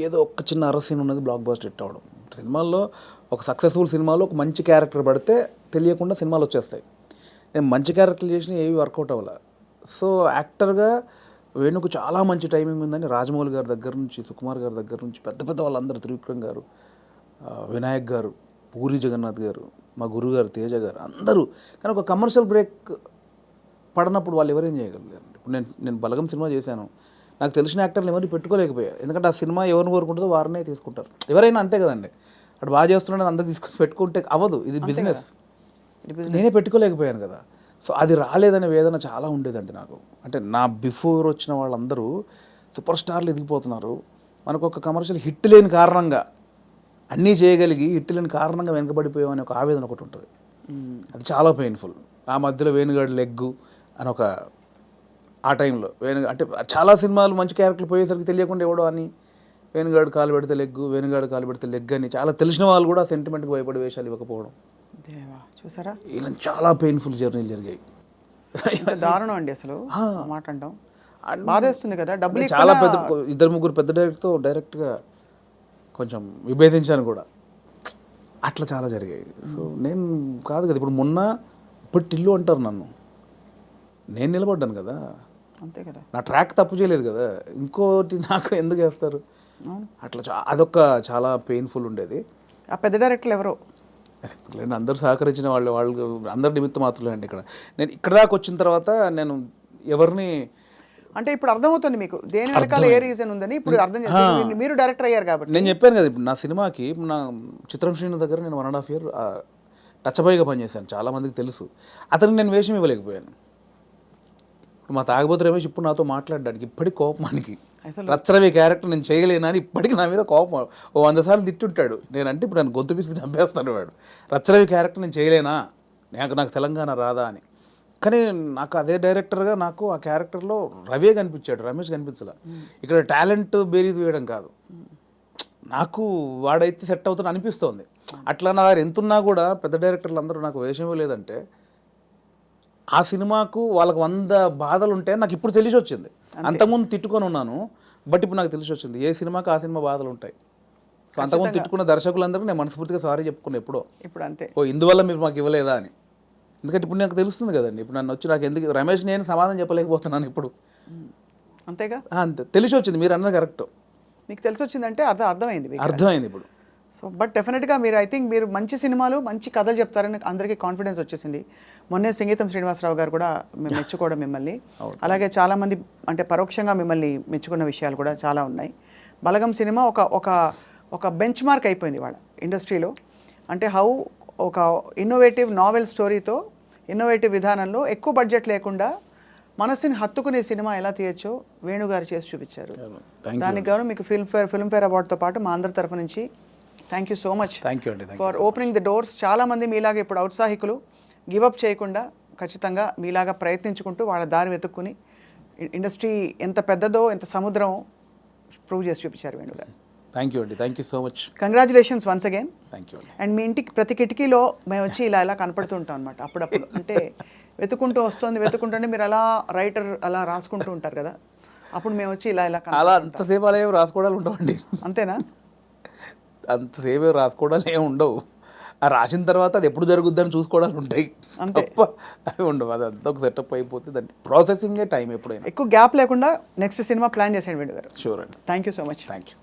ఏదో ఒక చిన్న అరసీన్ ఉన్నది బ్లాక్ బస్టర్ హిట్ అవ్వడం. సినిమాల్లో ఒక సక్సెస్ఫుల్ సినిమాలో ఒక మంచి క్యారెక్టర్ పడితే తెలియకుండా సినిమాలు వచ్చేస్తాయి. నేను మంచి క్యారెక్టర్లు చేసిన ఏవి వర్కౌట్ అవ్వాలి. సో యాక్టర్గా వేణుకు చాలా మంచి టైమింగ్ ఉందని రాజమౌళి గారి దగ్గర నుంచి, సుకుమార్ గారి దగ్గర నుంచి, పెద్ద వాళ్ళందరూ, త్రివిక్రమ్ గారు, వినాయక్ గారు, పూరి జగన్నాథ్ గారు, మా గురువు గారు తేజ గారు, అందరూ. కానీ ఒక కమర్షియల్ బ్రేక్ పడినప్పుడు వాళ్ళు ఎవరేం చేయగలరు. ఇప్పుడు నేను బలగం సినిమా చేశాను, నాకు తెలిసిన యాక్టర్లు ఎవరిని పెట్టుకోలేకపోయారు. ఎందుకంటే ఆ సినిమా ఎవరిని కోరుకుంటుందో వారినే తీసుకుంటారు. ఎవరైనా అంతే కదండి. అటు బాగా చేస్తున్నాడని అందరూ తీసుకొని పెట్టుకుంటే అవ్వదు, ఇది బిజినెస్. నేనే పెట్టుకోలేకపోయాను కదా. సో అది రాలేదనే వేదన చాలా ఉండేదండి నాకు. అంటే నా బిఫోర్ వచ్చిన వాళ్ళందరూ సూపర్ స్టార్లు ఎదిగిపోతున్నారు, మనకు ఒక కమర్షియల్ హిట్ లేని కారణంగా, అన్నీ చేయగలిగి హిట్ లేని కారణంగా వెనకబడిపోయామనే ఒక ఆవేదన ఒకటి ఉంటుంది. అది చాలా పెయిన్ఫుల్. ఆ మధ్యలో వేణుగాడు లెగ్గు అని ఒక ఆ టైంలో అంటే చాలా సినిమాలు మంచి క్యారెక్టర్లు పోయేసరికి తెలియకుండా ఎవడో అని వేణుగాడు కాలు పెడితే లెగ్గు, వేణుగాడు కాలు పెడితే లెగ్ అని చాలా తెలిసిన వాళ్ళు కూడా సెంటిమెంట్కి భయపడి వేషాలు ఇవ్వకపోవడం, దేవా చూసారా ఇలా చాలా పెయిన్ఫుల్ జర్నీలు జరిగాయి. ఇంత దారుణం అండి అసలు ఆ మాట అంటాం. బాధేస్తుంది కదా, డబ్బులు చాలా పెద్ద 2-3 పెద్ద డైరెక్ట్గా కొంచెం విభేదించాను కూడా, అట్లా చాలా జరిగాయి. సో నేను కాదు కదా ఇప్పుడు మొన్న ఇప్పుడు టిల్లు అంటారు నన్ను, నేను నిలబడ్డాను కదా, అంతే కదా, నా ట్రాక్ తప్పు చేయలేదు కదా, ఇంకోటి నాకు ఎందుకు వేస్తారు అట్లా. అదొక చాలా పెయిన్ఫుల్ ఉండేది. ఆ పెద్ద డైరెక్టర్లు ఎవరో అందరూ సహకరించిన వాళ్ళు అందరి నిమిత్తం మాత్రమే అండి. నేను ఇక్కడ దాకా వచ్చిన తర్వాత నేను ఎవరిని అంటే ఇప్పుడు అర్థమవుతుంది మీకు దేని వెనకాల ఏ రీజన్ ఉందని ఇప్పుడు అర్థం చేస్తారు. మీరు డైరెక్టర్ అయ్యారు కాబట్టి. నేను చెప్పాను కదా ఇప్పుడు నా సినిమాకి నా చిత్రం శ్రీను దగ్గర నేను 1.5 year టచ్ బాయ్గా పనిచేశాను, చాలామందికి తెలుసు. అతనికి నేను వేషం ఇవ్వలేకపోయాను. మా తాగబోతు రమేష్ ఇప్పుడు నాతో మాట్లాడడానికి ఇప్పటికి కోపమానికి రచ్చరవి క్యారెక్టర్ నేను చేయలేనా అని ఇప్పటికీ నా మీద కోపం 100 సార్లు తిట్టుంటాడు. నేనంటే ఇప్పుడు నన్ను గొంతు పిసికి చంపేస్తాను వాడు, రచ్చరవి క్యారెక్టర్ నేను చేయలేనా, నాకు తెలంగాణ రాదా అని. కానీ నాకు అదే డైరెక్టర్గా నాకు ఆ క్యారెక్టర్లో రవే కనిపించాడు, రమేష్ కనిపించలే. ఇక్కడ టాలెంట్ బేరీజ్ వేయడం కాదు, నాకు వాడైతే సెట్ అవుతాను అనిపిస్తోంది. అట్లా నా దగ్గర ఎంతున్నా కూడా పెద్ద డైరెక్టర్లు అందరూ నాకు వేషం లేదంటే ఆ సినిమాకు వాళ్ళకి 100 బాధలు ఉంటే నాకు ఇప్పుడు తెలిసి వచ్చింది. అంతకుముందు తిట్టుకొని ఉన్నాను, బట్ ఇప్పుడు నాకు తెలిసి వచ్చింది ఏ సినిమాకి ఆ సినిమా బాధలు ఉంటాయి. సో అంతకుముందు తిట్టుకున్న దర్శకులందరూ నేను మనస్ఫూర్తిగా సారీ చెప్పుకున్నా ఎప్పుడో, ఇప్పుడు అంతే ఇందువల్ల మీరు మాకు ఇవ్వలేదా అని. ఎందుకంటే ఇప్పుడు నాకు తెలుస్తుంది కదండి, ఇప్పుడు నన్ను వచ్చి నాకు ఎందుకు రమేష్ నేను సమాధానం చెప్పలేకపోతున్నాను ఇప్పుడు, అంతేగా, అంతే తెలిసి వచ్చింది. మీరు అన్నది కరెక్ట్, మీకు తెలిసి వచ్చిందంటే అర్థమైంది అర్థమైంది ఇప్పుడు. సో బట్ డెఫినెట్గా మీరు ఐ థింక్ మీరు మంచి సినిమాలు మంచి కథలు చెప్తారని అందరికీ కాన్ఫిడెన్స్ వచ్చేసింది. మొన్నే సంగీతం శ్రీనివాసరావు గారు కూడా మెచ్చుకోవడం మిమ్మల్ని, అలాగే చాలామంది అంటే పరోక్షంగా మిమ్మల్ని మెచ్చుకున్న విషయాలు కూడా చాలా ఉన్నాయి. బలగం సినిమా ఒక బెంచ్ మార్క్ అయిపోయింది వాళ్ళ ఇండస్ట్రీలో. అంటే హౌ ఒక ఇన్నోవేటివ్ నావెల్ స్టోరీతో ఇన్నోవేటివ్ విధానంలో ఎక్కువ బడ్జెట్ లేకుండా మనసుని హత్తుకునే సినిమా ఎలా తీయచ్చో వేణుగారు చేసి చూపించారు. దానికి గాను మీకు ఫిల్మ్ఫేర్ అవార్డుతో పాటు మా అందరి తరఫు నుంచి thank you so much for opening the doors. చాలామంది మీలాగా ఇప్పుడు ఔత్సాహికులు గివప్ చేయకుండా ఖచ్చితంగా మీలాగా ప్రయత్నించుకుంటూ వాళ్ళ దారి వెతుక్కుని ఇండస్ట్రీ ఎంత పెద్దదో ఎంత సముద్రమో ప్రూవ్ చేసి చూపించారు వేణుగారు. థ్యాంక్ యూ అండి, thank you so much. Congratulations once again. Thank you. And మీ ఇంటికి ప్రతి కిటికీలో మేము వచ్చి ఇలా కనపడుతూ ఉంటాం అనమాట అప్పుడప్పుడు. అంటే వెతుకుంటూ వెతుకుంటుంటే మీరు అలా రైటర్ అలా రాసుకుంటూ ఉంటారు కదా, అప్పుడు మేము వచ్చి ఇలా అలా అంతసేపు అలా ఏమి రాసుకోవడాలు ఉండవండి. అంతేనా? అంతసేపు రాసుకోవడాలు ఏమి ఉండవు. ఆ రాసిన తర్వాత అది ఎప్పుడు జరుగుద్దని చూసుకోవడాలు ఉంటాయి తప్ప అవి ఉండవు. అది అంతా ఒక సెటప్ అయిపోతే దాన్ని ప్రాసెసింగే టైం ఎప్పుడైనా. ఎక్కువ గ్యాప్ లేకుండా నెక్స్ట్ సినిమా ప్లాన్ చేసేయండి వేణు గారు. షూర్ అండి. Thank you so much. Thank you.